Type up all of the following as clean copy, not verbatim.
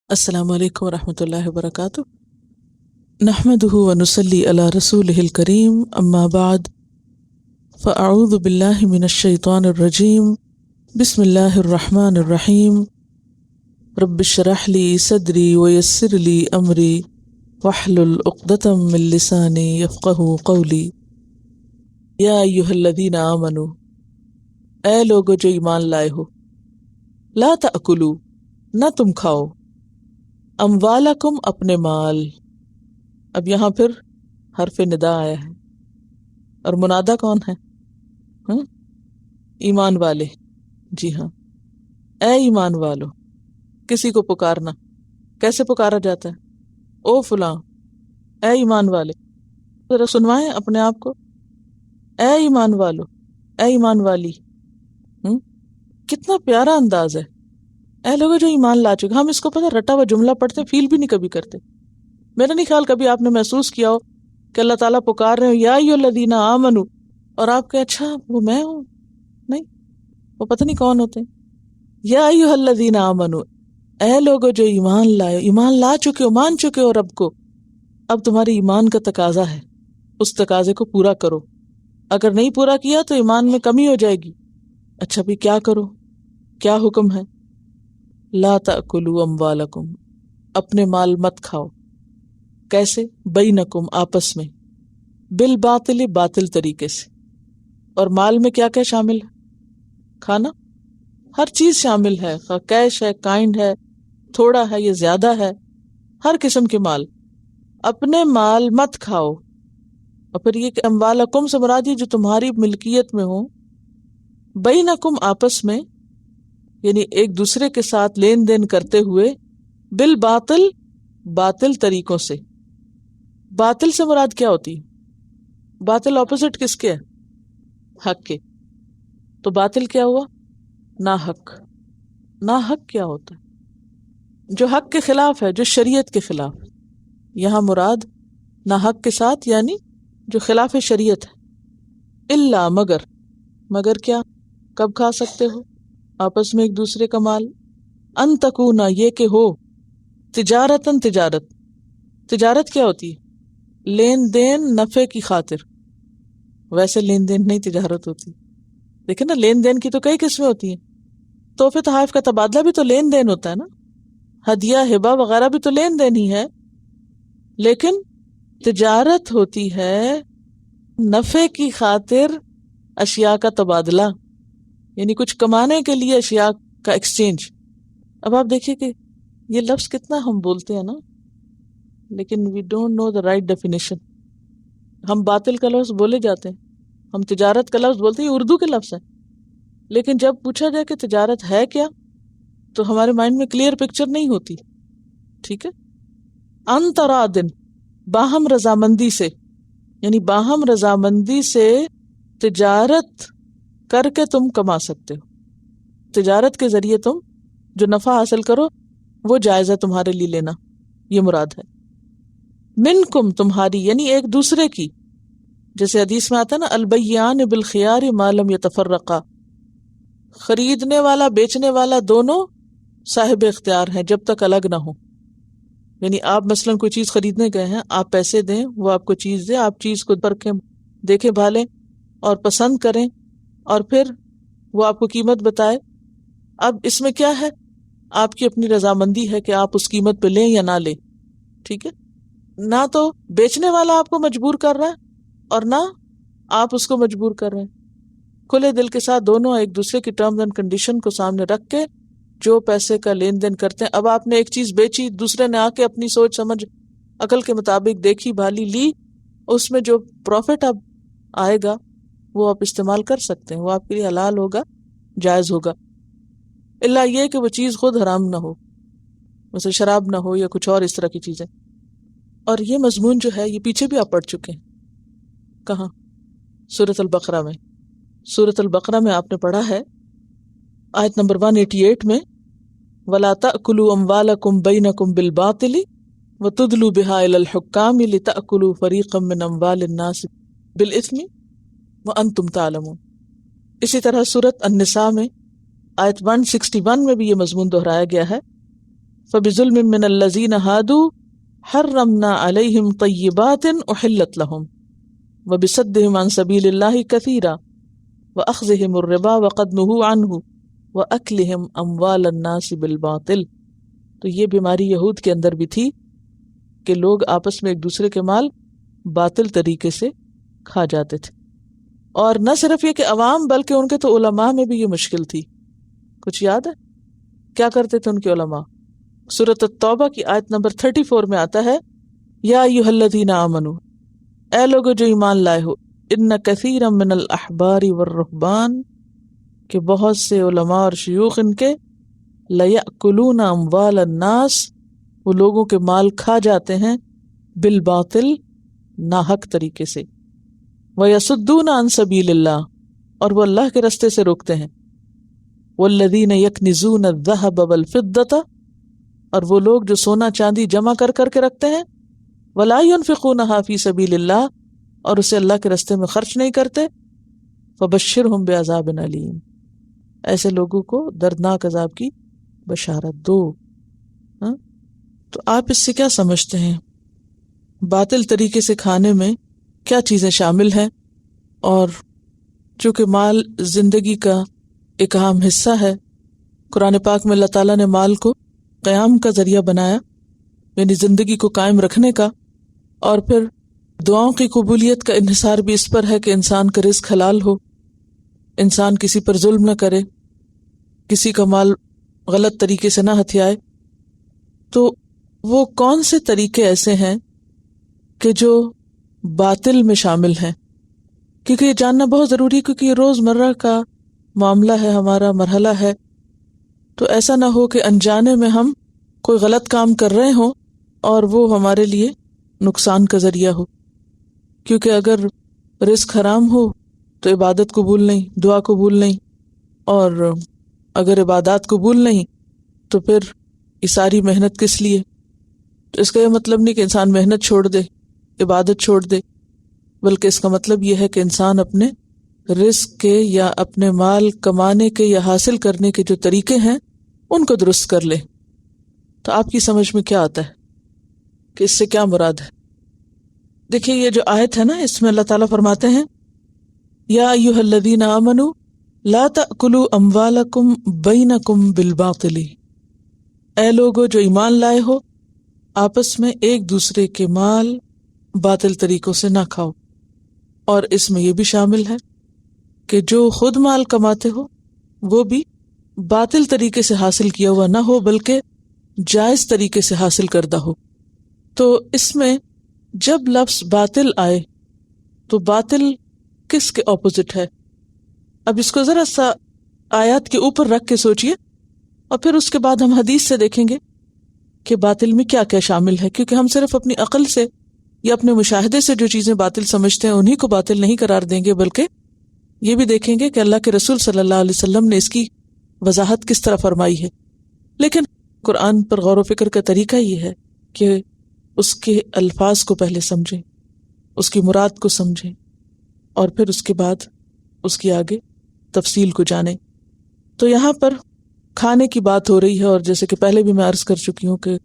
السلام علیکم ورحمۃ اللہ وبرکاتہ۔ نحمده ونصلی علی رسولہ الکریم، اما بعد فاعوذ باللہ من الشیطان الرجیم، بسم اللہ الرحمن الرحیم۔ رب اشرح لی صدری ویسر لی امری واحلل عقدۃ من لسانی یفقہوا قولی۔ یا ایھا الذین آمنوا، اے لوگو جو ایمان لائے ہو، لا تأکلوا، نہ تم کھاؤ، اموالکم، اپنے مال۔ اب یہاں پھر حرف ندا آیا ہے، اور منادا کون ہے؟ ایمان والے۔ جی ہاں، اے ایمان والو، کسی کو پکارنا کیسے پکارا جاتا ہے؟ او فلاں، اے ایمان والے۔ ذرا سنوائیں اپنے آپ کو، اے ایمان والو، اے ایمان والی۔ کتنا پیارا انداز ہے۔ اے لوگوں جو ایمان لا چکے، ہم اس کو پتہ رٹا ہوا جملہ پڑھتے فیل بھی نہیں کبھی کرتے۔ میرا نہیں خیال کبھی آپ نے محسوس کیا ہو کہ اللہ تعالیٰ پکار رہے ہو یا ایھا الذین آمنو، اور آپ کہ اچھا وہ میں ہوں، نہیں، وہ پتہ نہیں کون ہوتے۔ یا ایھا الذین آمنو، اے لوگو جو ایمان لائے، ایمان لا چکے ہو، مان چکے ہو رب کو، اب تمہاری ایمان کا تقاضا ہے، اس تقاضے کو پورا کرو۔ اگر نہیں پورا کیا تو ایمان میں کمی ہو جائے گی۔ اچھا بھی کیا کرو، کیا حکم ہے؟ لا تأکلوا اموالکم، اپنے مال مت کھاؤ۔ کیسے؟ بینکم، آپس میں، بالباطل، باطل طریقے سے۔ اور مال میں کیا کیا شامل ہے؟ کھانا، ہر چیز شامل ہے، خواہ کیش ہے، کائنڈ ہے، تھوڑا ہے یا زیادہ ہے، ہر قسم کے مال۔ اپنے مال مت کھاؤ۔ اور پھر یہ کہ اموالکم سے مراد یہ جو تمہاری ملکیت میں ہو، بینکم، آپس میں، یعنی ایک دوسرے کے ساتھ لین دین کرتے ہوئے، بالباطل، باطل طریقوں سے۔ باطل سے مراد کیا ہوتی ہے؟ باطل اپوزٹ کس کے ہے؟ حق کے۔ تو باطل کیا ہوا؟ ناحق۔ ناحق کیا ہوتا ہے؟ جو حق کے خلاف ہے، جو شریعت کے خلاف۔ یہاں مراد ناحق کے ساتھ یعنی جو خلاف شریعت ہے۔ الا، مگر، مگر کیا؟ کب کھا سکتے ہو آپس میں ایک دوسرے کا مال؟ ان تکونا، یہ کہ ہو، تجارتاً، تجارت۔ تجارت کیا ہوتی ہے؟ لین دین نفع کی خاطر۔ ویسے لین دین نہیں تجارت ہوتی، دیکھیں نا، لین دین کی تو کئی قسمیں ہوتی ہیں۔ تحفے تحائف کا تبادلہ بھی تو لین دین ہوتا ہے نا، ہدیہ ہبہ وغیرہ بھی تو لین دین ہی ہے۔ لیکن تجارت ہوتی ہے نفع کی خاطر اشیاء کا تبادلہ، یعنی کچھ کمانے کے لیے اشیاء کا ایکسچینج۔ اب آپ دیکھیے کہ یہ لفظ کتنا ہم بولتے ہیں نا، لیکن we don't know the right definition. ہم باطل کا لفظ بولے جاتے ہیں، ہم تجارت کا لفظ بولتے ہیں، یہ اردو کے لفظ ہے، لیکن جب پوچھا جائے کہ تجارت ہے کیا تو ہمارے مائنڈ میں کلیئر پکچر نہیں ہوتی۔ ٹھیک ہے، ان ترادن، باہم رضامندی سے، یعنی باہم رضامندی سے تجارت کر کے تم کما سکتے ہو۔ تجارت کے ذریعے تم جو نفع حاصل کرو وہ جائز ہے تمہارے لیے لینا، یہ مراد ہے۔ منکم، تمہاری، یعنی ایک دوسرے کی، جیسے حدیث میں آتا ہے نا، البیعان بالخیار ما لم یتفرقا، خریدنے والا بیچنے والا دونوں صاحب اختیار ہیں جب تک الگ نہ ہو۔ یعنی آپ مثلاً کوئی چیز خریدنے گئے ہیں، آپ پیسے دیں، وہ آپ کو چیز دے، آپ چیز کو پرکھیں، دیکھیں بھالیں اور پسند کریں، اور پھر وہ آپ کو قیمت بتائے۔ اب اس میں کیا ہے؟ آپ کی اپنی رضامندی ہے کہ آپ اس قیمت پہ لیں یا نہ لیں۔ ٹھیک ہے، نہ تو بیچنے والا آپ کو مجبور کر رہا ہے اور نہ آپ اس کو مجبور کر رہے ہیں۔ کھلے دل کے ساتھ دونوں ایک دوسرے کی ٹرمز اینڈ کنڈیشن کو سامنے رکھ کے جو پیسے کا لین دین کرتے ہیں۔ اب آپ نے ایک چیز بیچی، دوسرے نے آ کے اپنی سوچ سمجھ عقل کے مطابق دیکھی بھالی لی، اس میں جو پروفٹ اب آئے گا وہ آپ استعمال کر سکتے ہیں، وہ آپ کے لیے حلال ہوگا، جائز ہوگا، الا یہ کہ وہ چیز خود حرام نہ ہو، مثلا شراب نہ ہو یا کچھ اور اس طرح کی چیزیں۔ اور یہ مضمون جو ہے یہ پیچھے بھی آپ پڑھ چکے ہیں۔ کہاں؟ سورۃ البقرہ میں۔ سورۃ البقرہ میں آپ نے پڑھا ہے آیت نمبر 188 میں، وَلَا تَأْكُلُوا أَمْوَالَكُمْ بَيْنَكُمْ بِالْبَاطِلِ وَتُدْلُوا بِهَا إِلَى الْحُكَّامِ لِتَأْكُلُوا فَرِيقًا مِّنْ أَمْوَالِ النَّاسِ بِالْإِثْمِ وَأَنْتُمْ تَعْلَمُونَ۔ اسی طرح سورۃ النساء میں آیت 161 میں بھی یہ مضمون دہرایا گیا ہے، فبظلم من الذین ہادوا حرمنا علیہم طیبات احلت لہم وبصدہم عن سبیل اللہ کثیرا واخذہم الربا وقد نہوا عنہ واکلہم اموال الناس بالباطل. تو یہ بیماری یہود کے اندر بھی تھی کہ لوگ آپس میں ایک دوسرے کے مال باطل طریقے سے کھا جاتے تھے. اور نہ صرف یہ کہ عوام بلکہ ان کے تو علماء میں بھی یہ مشکل تھی. کچھ یاد ہے کیا کرتے تھے ان کے علماء؟ سورۃ التوبہ کی آیت نمبر 34 میں آتا ہے یا ایھا الذین آمنوا، اے لوگو جو ایمان لائے ہو، ان کثیرا من الاحبار والرہبان، کہ بہت سے علماء اور شیوخ ان کے لیأکلون اموال الناس، وہ لوگوں کے مال کھا جاتے ہیں بالباطل، ناحق طریقے سے، ویصدون عن سبیل اللہ، اور وہ اللہ کے رستے سے روکتے ہیں، والذین یکنزون الذہب والفضة، اور وہ لوگ جو سونا چاندی جمع کر کر کے رکھتے ہیں، ولا ينفقونها فی سبیل اللہ، اور اسے اللہ کے رستے میں خرچ نہیں کرتے، فبشرہم بعذاب علیم، ایسے لوگوں کو دردناک عذاب کی بشارت دو. تو آپ اس سے کیا سمجھتے ہیں؟ باطل طریقے سے کھانے میں کیا چیزیں شامل ہیں؟ اور چونکہ مال زندگی کا ایک اہم حصہ ہے، قرآن پاک میں اللہ تعالیٰ نے مال کو قیام کا ذریعہ بنایا، یعنی زندگی کو قائم رکھنے کا، اور پھر دعاؤں کی قبولیت کا انحصار بھی اس پر ہے کہ انسان کا رزق حلال ہو، انسان کسی پر ظلم نہ کرے، کسی کا مال غلط طریقے سے نہ ہتھیائے. تو وہ کون سے طریقے ایسے ہیں کہ جو باطل میں شامل ہیں؟ کیونکہ یہ جاننا بہت ضروری ہے، کیونکہ یہ روز مرہ کا معاملہ ہے، ہمارا مرحلہ ہے. تو ایسا نہ ہو کہ انجانے میں ہم کوئی غلط کام کر رہے ہوں اور وہ ہمارے لیے نقصان کا ذریعہ ہو. کیونکہ اگر رزق حرام ہو تو عبادت قبول نہیں، دعا قبول نہیں، اور اگر عبادات قبول نہیں تو پھر یہ ساری محنت کس لیے؟ تو اس کا یہ مطلب نہیں کہ انسان محنت چھوڑ دے، عبادت چھوڑ دے، بلکہ اس کا مطلب یہ ہے کہ انسان اپنے رزق کے یا اپنے مال کمانے کے یا حاصل کرنے کے جو طریقے ہیں ان کو درست کر لے. تو آپ کی سمجھ میں کیا آتا ہے کہ اس سے کیا مراد ہے؟ دیکھیے یہ جو آیت ہے نا، اس میں اللہ تعالیٰ فرماتے ہیں یا ایھا الذین آمنوا لا تأکلوا اموالکم بینکم بالباطل، اے لوگو جو ایمان لائے ہو، آپس میں ایک دوسرے کے مال باطل طریقوں سے نہ کھاؤ. اور اس میں یہ بھی شامل ہے کہ جو خود مال کماتے ہو وہ بھی باطل طریقے سے حاصل کیا ہوا نہ ہو، بلکہ جائز طریقے سے حاصل کردہ ہو. تو اس میں جب لفظ باطل آئے تو باطل کس کے اپوزٹ ہے؟ اب اس کو ذرا سا آیات کے اوپر رکھ کے سوچئے، اور پھر اس کے بعد ہم حدیث سے دیکھیں گے کہ باطل میں کیا کیا شامل ہے. کیونکہ ہم صرف اپنی عقل سے یا اپنے مشاہدے سے جو چیزیں باطل سمجھتے ہیں انہی کو باطل نہیں قرار دیں گے، بلکہ یہ بھی دیکھیں گے کہ اللہ کے رسول صلی اللہ علیہ وسلم نے اس کی وضاحت کس طرح فرمائی ہے. لیکن قرآن پر غور و فکر کا طریقہ یہ ہے کہ اس کے الفاظ کو پہلے سمجھیں، اس کی مراد کو سمجھیں، اور پھر اس کے بعد اس کی آگے تفصیل کو جانیں. تو یہاں پر کھانے کی بات ہو رہی ہے، اور جیسے کہ پہلے بھی میں عرض کر چکی ہوں کہ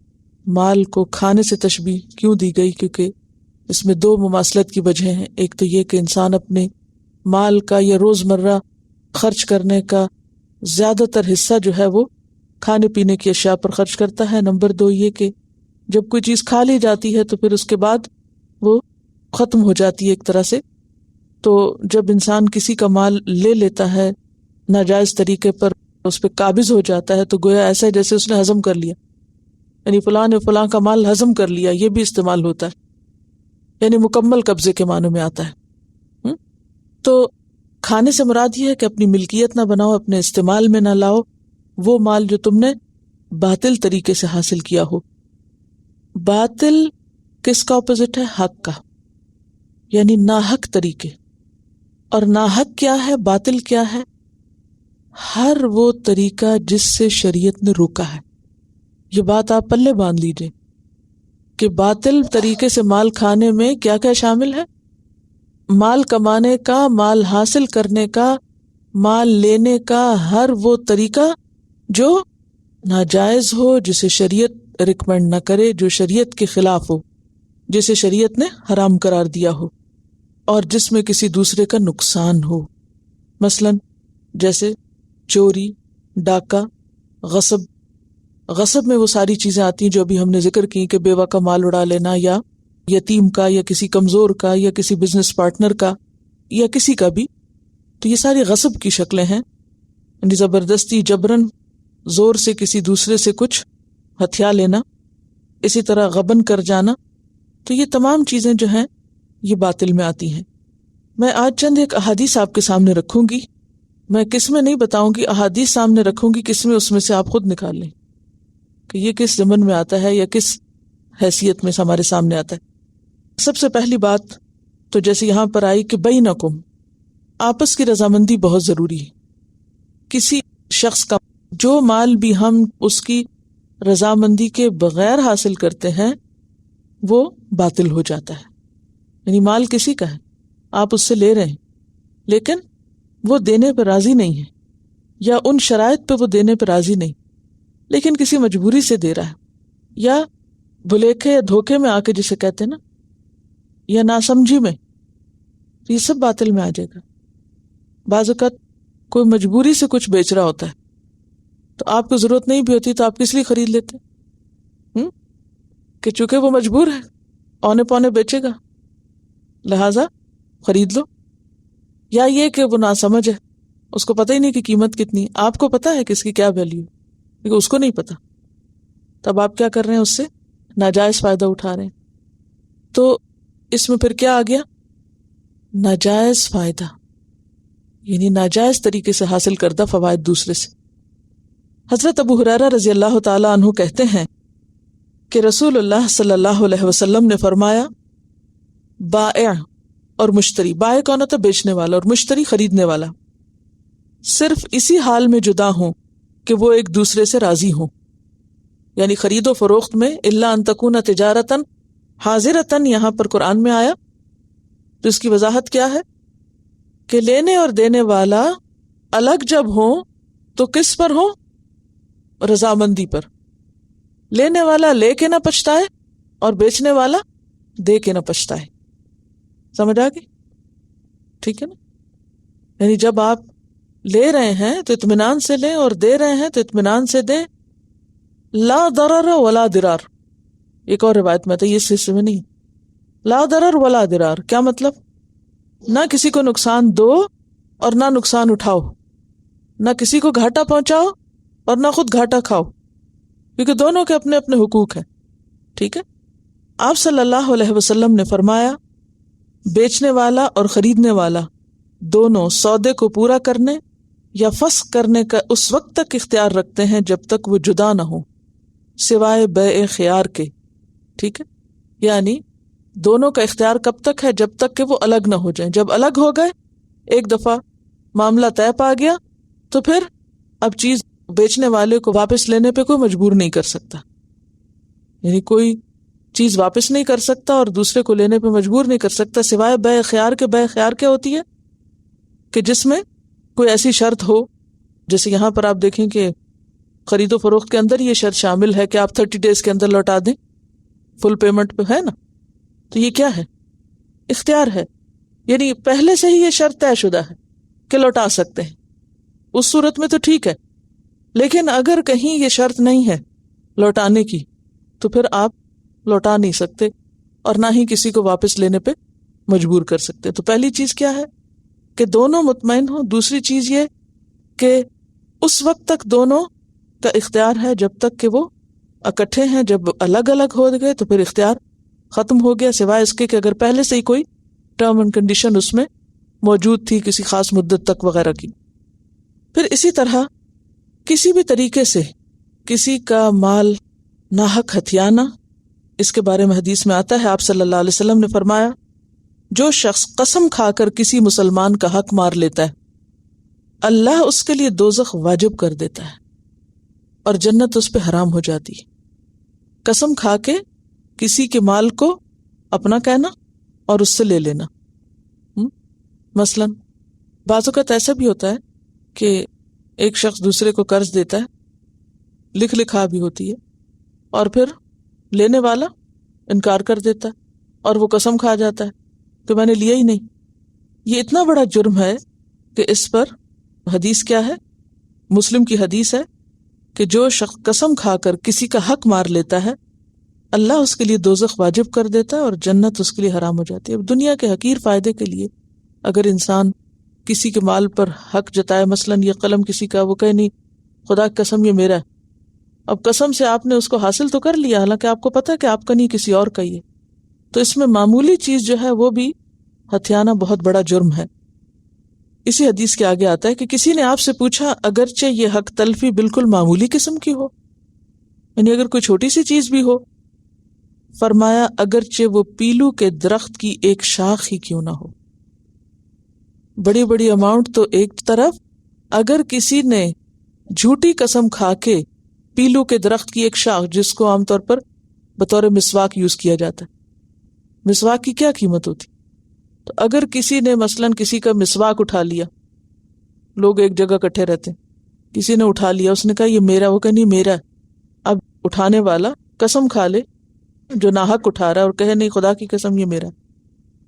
مال کو کھانے سے تشبیہ کیوں دی گئی، کیونکہ اس میں دو مماثلت کی وجہ ہیں. ایک تو یہ کہ انسان اپنے مال کا یا روزمرہ خرچ کرنے کا زیادہ تر حصہ جو ہے وہ کھانے پینے کی اشیاء پر خرچ کرتا ہے. نمبر دو یہ کہ جب کوئی چیز کھا لی جاتی ہے تو پھر اس کے بعد وہ ختم ہو جاتی ہے ایک طرح سے. تو جب انسان کسی کا مال لے لیتا ہے ناجائز طریقے پر، اس پہ قابض ہو جاتا ہے، تو گویا ایسا ہے جیسے اس نے ہضم کر لیا، یعنی فلاں نے فلاں کا مال ہضم کر لیا. یہ بھی استعمال ہوتا ہے، یعنی مکمل قبضے کے معنوں میں آتا ہے. تو کھانے سے مراد یہ ہے کہ اپنی ملکیت نہ بناؤ، اپنے استعمال میں نہ لاؤ وہ مال جو تم نے باطل طریقے سے حاصل کیا ہو. باطل کس کا اپوزٹ ہے؟ حق کا، یعنی ناحق طریقے. اور ناحق کیا ہے؟ باطل کیا ہے؟ ہر وہ طریقہ جس سے شریعت نے روکا ہے. یہ بات آپ پلے باندھ لیجئے کہ باطل طریقے سے مال کھانے میں کیا کیا شامل ہے. مال کمانے کا، مال حاصل کرنے کا، مال لینے کا ہر وہ طریقہ جو ناجائز ہو جسے شریعت ریکمینڈ نہ کرے، جو شریعت کے خلاف ہو، جسے شریعت نے حرام قرار دیا ہو، اور جس میں کسی دوسرے کا نقصان ہو، مثلا جیسے چوری، ڈاکہ، غصب۔ غصب میں وہ ساری چیزیں آتی ہیں جو ابھی ہم نے ذکر کی کہ بیوہ کا مال اڑا لینا، یا یتیم کا، یا کسی کمزور کا، یا کسی بزنس پارٹنر کا، یا کسی کا بھی۔ تو یہ ساری غصب کی شکلیں ہیں، یعنی زبردستی جبرن زور سے کسی دوسرے سے کچھ ہتھیا لینا، اسی طرح غبن کر جانا۔ تو یہ تمام چیزیں جو ہیں یہ باطل میں آتی ہیں۔ میں آج چند ایک احادیث آپ کے سامنے رکھوں گی، میں کس میں نہیں بتاؤں گی، احادیث سامنے رکھوں گی، کس میں اس میں سے آپ خود نکال لیں کہ یہ کس ضمن میں آتا ہے یا کس حیثیت میں ہمارے سامنے آتا ہے۔ سب سے پہلی بات تو جیسے یہاں پر آئی کہ بینکم، آپس کی رضامندی بہت ضروری ہے۔ کسی شخص کا جو مال بھی ہم اس کی رضامندی کے بغیر حاصل کرتے ہیں وہ باطل ہو جاتا ہے۔ یعنی مال کسی کا ہے، آپ اس سے لے رہے ہیں لیکن وہ دینے پہ راضی نہیں ہے، یا ان شرائط پہ وہ دینے پہ راضی نہیں، لیکن کسی مجبوری سے دے رہا ہے، یا بھلیکھے یا دھوکے میں آ کے جسے کہتے ہیں نا، یا ناسمجھی میں، تو یہ سب باطل میں آ جائے گا۔ بعض اوقات کوئی مجبوری سے کچھ بیچ رہا ہوتا ہے تو آپ کو ضرورت نہیں بھی ہوتی تو آپ کس لیے خرید لیتے کہ چونکہ وہ مجبور ہے، اونے پونے بیچے گا لہذا خرید لو۔ یا یہ کہ وہ ناسمجھ ہے، اس کو پتہ ہی نہیں کہ قیمت کتنی، آپ کو پتہ ہے کہ اس کی کیا ویلیو ہے لیکن اس کو نہیں پتا، تب آپ کیا کر رہے ہیں، اس سے ناجائز فائدہ اٹھا رہے ہیں۔ تو اس میں پھر کیا آ گیا، ناجائز فائدہ، یعنی ناجائز طریقے سے حاصل کردہ فوائد دوسرے سے۔ حضرت ابو ہریرہ رضی اللہ تعالی عنہ کہتے ہیں کہ رسول اللہ صلی اللہ علیہ وسلم نے فرمایا، بائع اور مشتری، بائع کون ہوتا ہے، بیچنے والا، اور مشتری خریدنے والا، صرف اسی حال میں جدا ہوں کہ وہ ایک دوسرے سے راضی ہوں۔ یعنی خرید و فروخت میں الا ان تکون تجارتاً حاضرتاً یہاں پر قرآن میں آیا تو اس کی وضاحت کیا ہے کہ لینے اور دینے والا الگ جب ہوں تو کس پر ہوں، رضامندی پر۔ لینے والا لے کے نہ پچھتائے اور بیچنے والا دے کے نہ پچھتائے۔ سمجھ آ گئی؟ ٹھیک ہے نا؟ یعنی جب آپ لے رہے ہیں تو اطمینان سے لیں اور دے رہے ہیں تو اطمینان سے دیں۔ لا ضرر ولا ضرار، ایک اور روایت میں تو یہ اس حصے میں نہیں، لا ضرر ولا ضرار کیا مطلب، نہ کسی کو نقصان دو اور نہ نقصان اٹھاؤ، نہ کسی کو گھاٹا پہنچاؤ اور نہ خود گھاٹا کھاؤ، کیونکہ دونوں کے اپنے اپنے حقوق ہیں۔ ٹھیک ہے؟ آپ صلی اللہ علیہ وسلم نے فرمایا، بیچنے والا اور خریدنے والا دونوں سودے کو پورا کرنے یا فسخ کرنے کا اس وقت تک اختیار رکھتے ہیں جب تک وہ جدا نہ ہو، سوائے بیع خیار کے۔ ٹھیک ہے؟ یعنی دونوں کا اختیار کب تک ہے، جب تک کہ وہ الگ نہ ہو جائیں۔ جب الگ ہو گئے، ایک دفعہ معاملہ طے پا گیا، تو پھر اب چیز بیچنے والے کو واپس لینے پہ کوئی مجبور نہیں کر سکتا، یعنی کوئی چیز واپس نہیں کر سکتا اور دوسرے کو لینے پہ مجبور نہیں کر سکتا، سوائے بیع خیار کے۔ بیع خیار کیا ہوتی ہے کہ جس میں کوئی ایسی شرط ہو، جیسے یہاں پر آپ دیکھیں کہ خرید و فروخت کے اندر یہ شرط شامل ہے کہ آپ 30 days کے اندر لوٹا دیں، فل پیمنٹ پہ، ہے نا؟ تو یہ کیا ہے، اختیار ہے، یعنی پہلے سے ہی یہ شرط طے شدہ ہے کہ لوٹا سکتے ہیں۔ اس صورت میں تو ٹھیک ہے، لیکن اگر کہیں یہ شرط نہیں ہے لوٹانے کی تو پھر آپ لوٹا نہیں سکتے اور نہ ہی کسی کو واپس لینے پہ مجبور کر سکتے۔ تو پہلی چیز کیا ہے کہ دونوں مطمئن ہوں۔ دوسری چیز یہ کہ اس وقت تک دونوں کا اختیار ہے جب تک کہ وہ اکٹھے ہیں، جب الگ الگ ہو گئے تو پھر اختیار ختم ہو گیا، سوائے اس کے کہ اگر پہلے سے ہی کوئی ٹرم اینڈ کنڈیشن اس میں موجود تھی کسی خاص مدت تک وغیرہ کی۔ پھر اسی طرح کسی بھی طریقے سے کسی کا مال ناحق ہتھیانا، اس کے بارے میں حدیث میں آتا ہے، آپ صلی اللہ علیہ وسلم نے فرمایا، جو شخص قسم کھا کر کسی مسلمان کا حق مار لیتا ہے، اللہ اس کے لیے دوزخ واجب کر دیتا ہے اور جنت اس پہ حرام ہو جاتی ہے۔ قسم کھا کے کسی کے مال کو اپنا کہنا اور اس سے لے لینا۔ مثلا بعض اوقات ایسا بھی ہوتا ہے کہ ایک شخص دوسرے کو قرض دیتا ہے لکھ لکھا بھی ہوتی ہے، اور پھر لینے والا انکار کر دیتا ہے اور وہ قسم کھا جاتا ہے کہ میں نے لیا ہی نہیں. یہ اتنا بڑا جرم ہے کہ اس پر حدیث کیا ہے؟ مسلم کی حدیث ہے کہ جو شخص قسم کھا کر کسی کا حق مار لیتا ہے اللہ اس کے لیے دوزخ واجب کر دیتا ہے اور جنت اس کے لیے حرام ہو جاتی ہے. اب دنیا کے حقیر فائدے کے لیے اگر انسان کسی کے مال پر حق جتائے، مثلاً یہ قلم کسی کا، وہ کہے نہیں خدا کی قسم یہ میرا ہے. اب قسم سے آپ نے اس کو حاصل تو کر لیا، حالانکہ آپ کو پتا ہے کہ آپ کا نہیں کسی اور کا ہی ہے. تو اس میں معمولی چیز جو ہے وہ بھی ہتھیانا بہت بڑا جرم ہے. اسی حدیث کے آگے آتا ہے کہ کسی نے آپ سے پوچھا اگرچہ یہ حق تلفی بالکل معمولی قسم کی ہو، یعنی اگر کوئی چھوٹی سی چیز بھی ہو، فرمایا اگرچہ وہ پیلو کے درخت کی ایک شاخ ہی کیوں نہ ہو. بڑی بڑی اماؤنٹ تو ایک طرف، اگر کسی نے جھوٹی قسم کھا کے پیلو کے درخت کی ایک شاخ، جس کو عام طور پر بطور مسواک یوز کیا جاتا ہے، مسواک کی کیا قیمت ہوتی، تو اگر کسی نے مثلاً کسی کا مسواک اٹھا لیا، لوگ ایک جگہ اکٹھے رہتے ہیں، کسی نے اٹھا لیا، اس نے کہا یہ میرا، وہ کہ نہیں میرا. اب اٹھانے والا قسم کھا لے جو ناحق اٹھا رہا ہے اور کہے نہیں خدا کی قسم یہ میرا،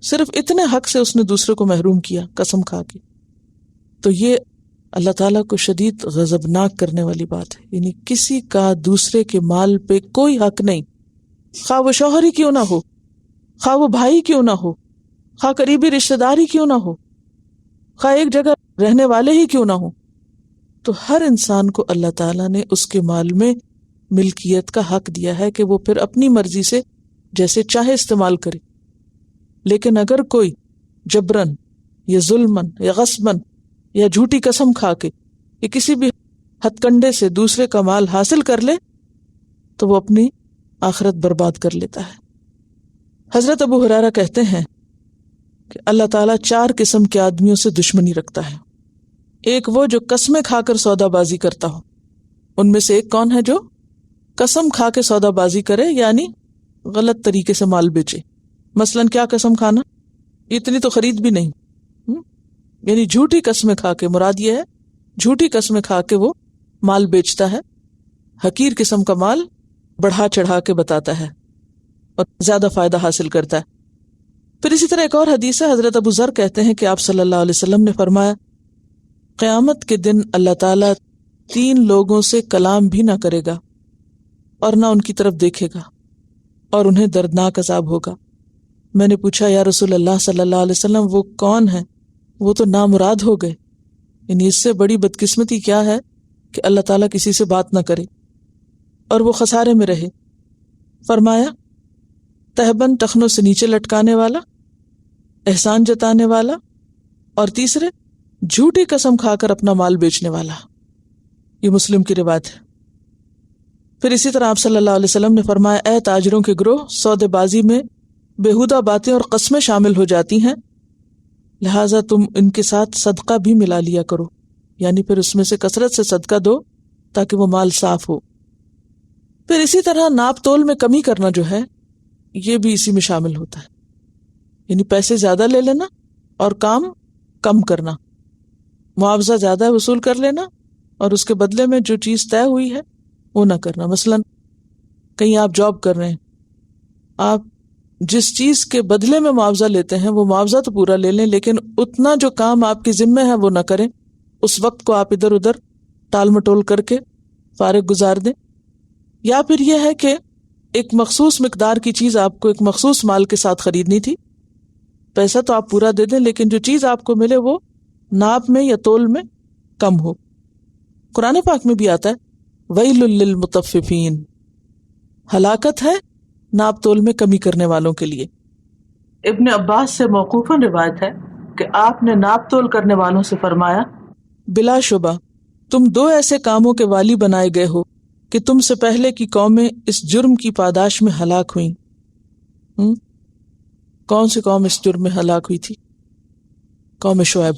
صرف اتنے حق سے اس نے دوسرے کو محروم کیا قسم کھا کے. تو یہ اللہ تعالیٰ کو شدید غضبناک کرنے والی بات ہے. یعنی کسی کا دوسرے کے مال پہ کوئی حق نہیں، خواہ وہ شوہر ہی کیوں نہ ہو، خواہ وہ بھائی کیوں نہ ہو، خواہ قریبی رشتہ دار ہی کیوں نہ ہو، خواہ ایک جگہ رہنے والے ہی کیوں نہ ہو. تو ہر انسان کو اللہ تعالیٰ نے اس کے مال میں ملکیت کا حق دیا ہے کہ وہ پھر اپنی مرضی سے جیسے چاہے استعمال کرے. لیکن اگر کوئی جبرن یا ظلمن یا غصبن یا جھوٹی قسم کھا کے یا کسی بھی ہتھ کنڈے سے دوسرے کا مال حاصل کر لے تو وہ اپنی آخرت برباد کر لیتا ہے. حضرت ابو ہریرہ کہتے ہیں کہ اللہ تعالیٰ 4 قسم کے آدمیوں سے دشمنی رکھتا ہے. ایک وہ جو قسمیں کھا کر سودا بازی کرتا ہو. ان میں سے ایک کون ہے؟ جو قسم کھا کے سودا بازی کرے، یعنی غلط طریقے سے مال بیچے. مثلاً کیا قسم کھانا؟ اتنی تو خرید بھی نہیں، یعنی جھوٹی قسمیں کھا کے، مراد یہ ہے جھوٹی قسمیں کھا کے وہ مال بیچتا ہے، حقیر قسم کا مال بڑھا چڑھا کے بتاتا ہے اور زیادہ فائدہ حاصل کرتا ہے. پھر اسی طرح ایک اور حدیث ہے، حضرت ابو ذر کہتے ہیں کہ آپ صلی اللہ علیہ وسلم نے فرمایا قیامت کے دن اللہ تعالیٰ 3 لوگوں سے کلام بھی نہ کرے گا اور نہ ان کی طرف دیکھے گا اور انہیں دردناک عذاب ہوگا. میں نے پوچھا یا رسول اللہ صلی اللہ علیہ وسلم وہ کون ہیں؟ وہ تو نامراد ہو گئے، یعنی اس سے بڑی بدقسمتی کیا ہے کہ اللہ تعالیٰ کسی سے بات نہ کرے اور وہ خسارے میں رہے. فرمایا تہبند ٹخنوں سے نیچے لٹکانے والا، احسان جتانے والا، اور تیسرے جھوٹی قسم کھا کر اپنا مال بیچنے والا. یہ مسلم کی روایت ہے. پھر اسی طرح آپ صلی اللہ علیہ وسلم نے فرمایا اے تاجروں کے گروہ، سودے بازی میں بےہودہ باتیں اور قسمیں شامل ہو جاتی ہیں، لہٰذا تم ان کے ساتھ صدقہ بھی ملا لیا کرو، یعنی پھر اس میں سے کثرت سے صدقہ دو تاکہ وہ مال صاف ہو. پھر اسی طرح ناپ تول میں کمی کرنا جو ہے یہ بھی اسی میں شامل ہوتا ہے، یعنی پیسے زیادہ لے لینا اور کام کم کرنا، معاوضہ زیادہ وصول کر لینا اور اس کے بدلے میں جو چیز طے ہوئی ہے وہ نہ کرنا. مثلاً کہیں آپ جاب کر رہے ہیں، آپ جس چیز کے بدلے میں معاوضہ لیتے ہیں وہ معاوضہ تو پورا لے لیں، لیکن اتنا جو کام آپ کے ذمہ ہے وہ نہ کریں. اس وقت کو آپ ادھر ادھر ٹال مٹول کر کے فارغ گزار دیں. یا پھر یہ ہے کہ ایک مخصوص مقدار کی چیز آپ کو ایک مخصوص مال کے ساتھ خریدنی تھی، پیسہ تو آپ پورا دے دیں لیکن جو چیز آپ کو ملے وہ ناپ میں یا تول میں کم ہو. قرآن پاک میں بھی آتا ہے ویل للمطففین، ہلاکت ہے ناپ تول میں کمی کرنے والوں کے لیے. ابن عباس سے موقوفاً روایت ہے کہ آپ نے ناپ تول کرنے والوں سے فرمایا بلا شبہ تم 2 ایسے کاموں کے والی بنائے گئے ہو کہ تم سے پہلے کی قومیں اس جرم کی پاداش میں ہلاک ہوئیں. کون سی قوم اس جرم میں ہلاک ہوئی تھی؟ قوم شعیب.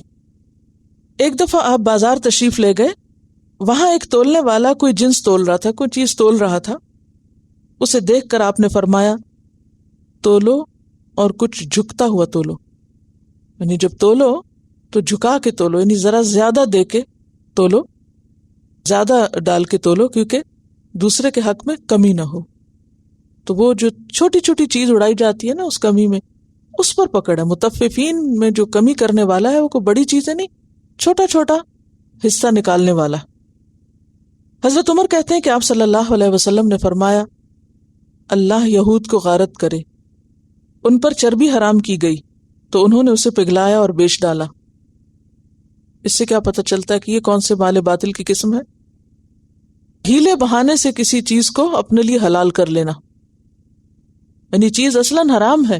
ایک دفعہ آپ بازار تشریف لے گئے، وہاں ایک تولنے والا کوئی جنس تول رہا تھا، کوئی چیز تول رہا تھا. اسے دیکھ کر آپ نے فرمایا تولو اور کچھ جھکتا ہوا تولو، یعنی جب تولو تو جھکا کے تولو، یعنی ذرا زیادہ دے کے تولو، زیادہ ڈال کے تولو، کیونکہ دوسرے کے حق میں کمی نہ ہو. تو وہ جو چھوٹی چھوٹی چیز اڑائی جاتی ہے نا اس کمی میں، اس پر پکڑ ہے. متففین میں جو کمی کرنے والا ہے وہ کوئی بڑی چیزیں نہیں، چھوٹا چھوٹا حصہ نکالنے والا. حضرت عمر کہتے ہیں کہ آپ صلی اللہ علیہ وسلم نے فرمایا اللہ یہود کو غارت کرے، ان پر چربی حرام کی گئی تو انہوں نے اسے پگھلایا اور بیچ ڈالا. اس سے کیا پتہ چلتا ہے کہ یہ کون سے مال باطل کی قسم ہے؟ ہیلے بہانے سے کسی چیز کو اپنے لیے حلال کر لینا، یعنی چیز اصلاً حرام ہے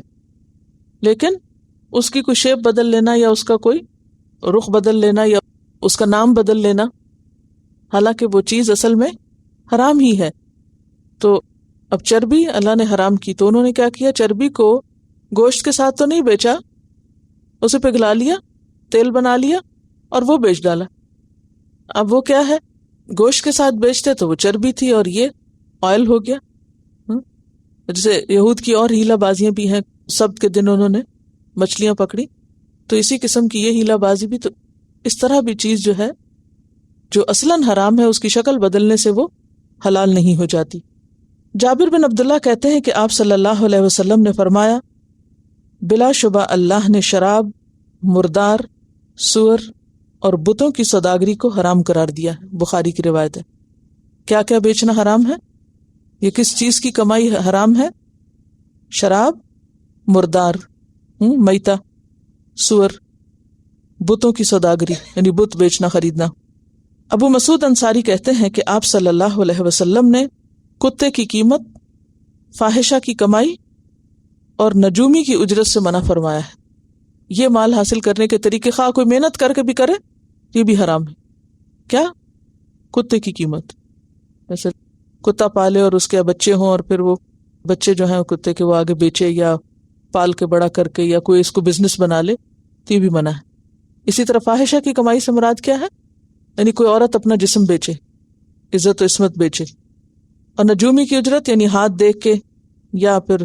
لیکن اس کی کوئی شیپ بدل لینا یا اس کا کوئی رخ بدل لینا یا اس کا نام بدل لینا، حالانکہ وہ چیز اصل میں حرام ہی ہے. تو اب چربی اللہ نے حرام کی تو انہوں نے کیا کیا، چربی کو گوشت کے ساتھ تو نہیں بیچا، اسے پگھلا لیا، تیل بنا لیا اور وہ بیچ ڈالا. اب وہ کیا ہے، گوشت کے ساتھ بیچتے تو وہ چربی تھی اور یہ آئل ہو گیا. جیسے یہود کی اور ہیلا بازیاں بھی ہیں، سبت کے دن انہوں نے مچھلیاں پکڑی، تو اسی قسم کی یہ ہیلا بازی بھی. تو اس طرح بھی چیز جو ہے جو اصلاً حرام ہے اس کی شکل بدلنے سے وہ حلال نہیں ہو جاتی. جابر بن عبداللہ کہتے ہیں کہ آپ صلی اللہ علیہ وسلم نے فرمایا بلا شبہ اللہ نے شراب، مردار، سور اور بتوں کی سوداگری کو حرام قرار دیا ہے. بخاری کی روایت ہے. کیا کیا بیچنا حرام ہے؟ یہ کس چیز کی کمائی حرام ہے؟ شراب، مردار، میتہ، سور، بتوں کی سوداگری یعنی بت بیچنا خریدنا. ابو مسعود انصاری کہتے ہیں کہ آپ صلی اللہ علیہ وسلم نے کتے کی قیمت، فاحشہ کی کمائی اور نجومی کی اجرت سے منع فرمایا ہے. یہ مال حاصل کرنے کے طریقے خواہ کوئی محنت کر کے بھی کرے یہ بھی حرام ہے. کیا؟ کتے کی قیمت، جیسے کتا پالے اور اس کے بچے ہوں اور پھر وہ بچے جو ہیں کتے کے وہ آگے بیچے یا پال کے بڑا کر کے یا کوئی اس کو بزنس بنا لے تو یہ بھی منع ہے. اسی طرح فاحشہ کی کمائی سے مراد کیا ہے؟ یعنی کوئی عورت اپنا جسم بیچے، عزت و عصمت بیچے. اور نجومی کی اجرت یعنی ہاتھ دیکھ کے یا پھر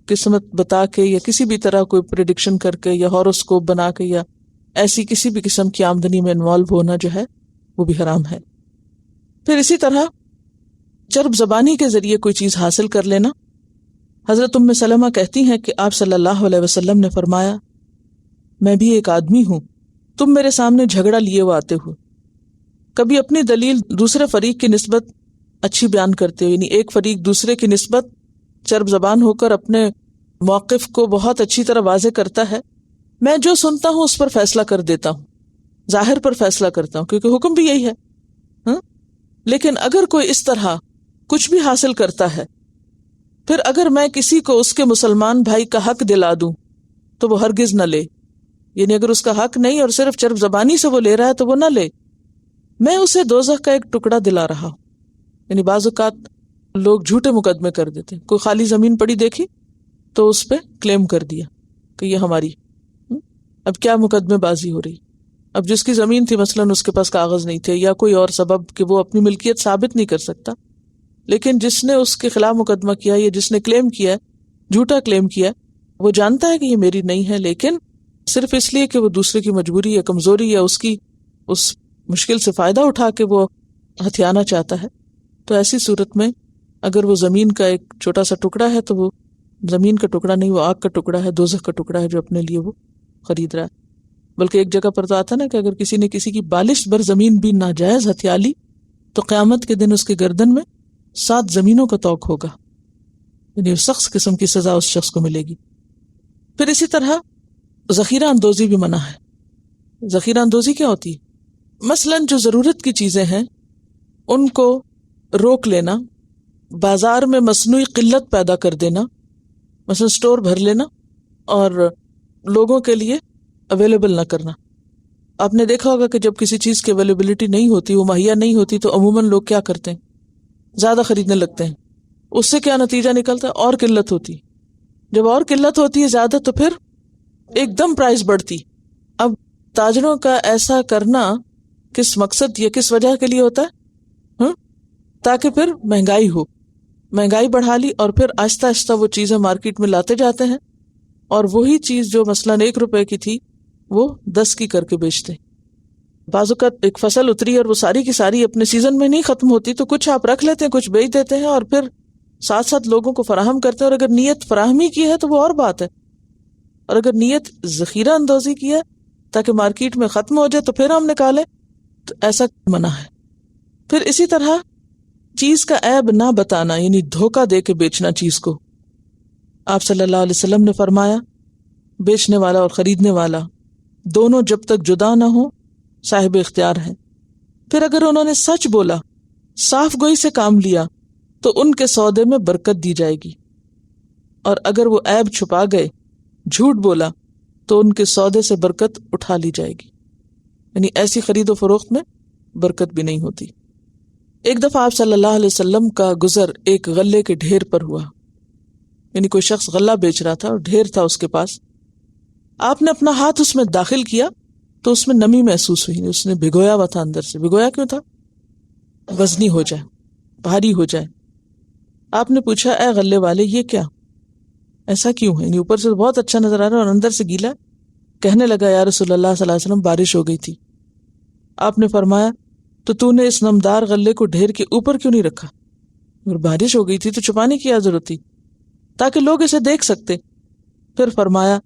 قسمت بتا کے یا کسی بھی طرح کوئی پریڈکشن کر کے یا ہاروسکوپ بنا کے یا ایسی کسی بھی قسم کی آمدنی میں انوالو ہونا جو ہے وہ بھی حرام ہے. پھر اسی طرح چرب زبانی کے ذریعے کوئی چیز حاصل کر لینا. حضرت ام سلمہ کہتی ہیں کہ آپ صلی اللہ علیہ وسلم نے فرمایا میں بھی ایک آدمی ہوں، تم میرے سامنے جھگڑا لیے ہوئے آتے ہو. کبھی اپنی دلیل دوسرے فریق کی نسبت اچھی بیان کرتے ہو، یعنی ایک فریق دوسرے کی نسبت چرب زبان ہو کر اپنے موقف کو بہت اچھی طرح واضح کرتا ہے. میں جو سنتا ہوں اس پر فیصلہ کر دیتا ہوں، ظاہر پر فیصلہ کرتا ہوں کیونکہ حکم بھی یہی ہے. لیکن اگر کوئی اس طرح کچھ بھی حاصل کرتا ہے، پھر اگر میں کسی کو اس کے مسلمان بھائی کا حق دلا دوں تو وہ ہرگز نہ لے. یعنی اگر اس کا حق نہیں اور صرف چرب زبانی سے وہ لے رہا ہے تو وہ نہ لے. میں اسے دوزخ کا ایک ٹکڑا دلا رہا ہوں. یعنی بعض اوقات لوگ جھوٹے مقدمے کر دیتے ہیں. کوئی خالی زمین پڑی دیکھی تو اس پہ کلیم کر دیا کہ یہ ہماری. اب کیا مقدمے بازی ہو رہی؟ اب جس کی زمین تھی مثلاً اس کے پاس کاغذ نہیں تھے یا کوئی اور سبب کہ وہ اپنی ملکیت ثابت نہیں کر سکتا، لیکن جس نے اس کے خلاف مقدمہ کیا یا جس نے کلیم کیا، جھوٹا کلیم کیا، وہ جانتا ہے کہ یہ میری نہیں ہے، لیکن صرف اس لیے کہ وہ دوسرے کی مجبوری یا کمزوری یا اس کی اس مشکل سے فائدہ اٹھا کے وہ ہتھیانا چاہتا ہے. تو ایسی صورت میں اگر وہ زمین کا ایک چھوٹا سا ٹکڑا ہے تو وہ زمین کا ٹکڑا نہیں، وہ آگ کا ٹکڑا ہے، دوزخ کا ٹکڑا ہے جو اپنے لیے وہ خرید رہا ہے. بلکہ ایک جگہ پر تو آتا نا کہ اگر کسی نے کسی کی بالش بھر زمین بھی ناجائز ہتھیا لی تو قیامت کے دن اس کے گردن میں 7 زمینوں کا طوق ہوگا. یعنی سخت قسم کی سزا اس شخص کو ملے گی. پھر اسی طرح ذخیرہ اندوزی بھی منع ہے. ذخیرہ اندوزی کیا ہوتی ہے؟ مثلاً جو ضرورت کی چیزیں ہیں ان کو روک لینا، بازار میں مصنوعی قلت پیدا کر دینا، مثلا سٹور بھر لینا اور لوگوں کے لیے اویلیبل نہ کرنا. آپ نے دیکھا ہوگا کہ جب کسی چیز کی اویلیبلٹی نہیں ہوتی، وہ مہیا نہیں ہوتی، تو عموماً لوگ کیا کرتے ہیں؟ زیادہ خریدنے لگتے ہیں. اس سے کیا نتیجہ نکلتا ہے؟ اور قلت ہوتی. جب اور قلت ہوتی ہے زیادہ تو پھر ایک دم پرائز بڑھتی. اب تاجروں کا ایسا کرنا کس مقصد یا کس وجہ کے لیے ہوتا ہے؟ تاکہ پھر مہنگائی ہو، مہنگائی بڑھا لی اور پھر آہستہ آہستہ وہ چیزیں مارکیٹ میں لاتے جاتے ہیں اور وہی چیز جو مثلاً 1 روپے کی تھی وہ 10 کی کر کے بیچتے. بعض اوقات ایک فصل اتری اور وہ ساری کی ساری اپنے سیزن میں نہیں ختم ہوتی، تو کچھ آپ رکھ لیتے ہیں، کچھ بیچ دیتے ہیں اور پھر ساتھ ساتھ لوگوں کو فراہم کرتے ہیں. اور اگر نیت فراہمی کی ہے تو وہ اور بات ہے، اور اگر نیت ذخیرہ اندوزی کی ہے تاکہ مارکیٹ میں ختم ہو جائے تو پھر ہم نکالیں، تو ایسا منع ہے. پھر اسی طرح چیز کا عیب نہ بتانا، یعنی دھوکہ دے کے بیچنا چیز کو. آپ صلی اللہ علیہ وسلم نے فرمایا بیچنے والا اور خریدنے والا دونوں جب تک جدا نہ ہوں صاحب اختیار ہیں. پھر اگر انہوں نے سچ بولا، صاف گوئی سے کام لیا، تو ان کے سودے میں برکت دی جائے گی، اور اگر وہ عیب چھپا گئے، جھوٹ بولا، تو ان کے سودے سے برکت اٹھا لی جائے گی. یعنی ایسی خرید و فروخت میں برکت بھی نہیں ہوتی. ایک دفعہ آپ صلی اللہ علیہ وسلم کا گزر ایک غلے کے ڈھیر پر ہوا، یعنی کوئی شخص غلہ بیچ رہا تھا اور ڈھیر تھا اس کے پاس. آپ نے اپنا ہاتھ اس میں داخل کیا تو اس میں نمی محسوس ہوئی. اس نے بھگویا ہوا تھا اندر سے. بھگویا کیوں تھا؟ وزنی ہو جائے، بھاری ہو جائے. آپ نے پوچھا اے غلے والے یہ کیا، ایسا کیوں ہے؟ یعنی اوپر سے بہت اچھا نظر آ رہا ہے اور اندر سے گیلا. کہنے لگا یا رسول اللہ صلی اللہ علیہ وسلم بارش ہو گئی تھی. آپ نے فرمایا تو نے اس نمدار غلے کو ڈھیر کے اوپر کیوں نہیں رکھا؟ اور بارش ہو گئی تھی تو چھپانے کی کیا ضرورت تھی، تاکہ لوگ اسے دیکھ سکتے. پھر فرمایا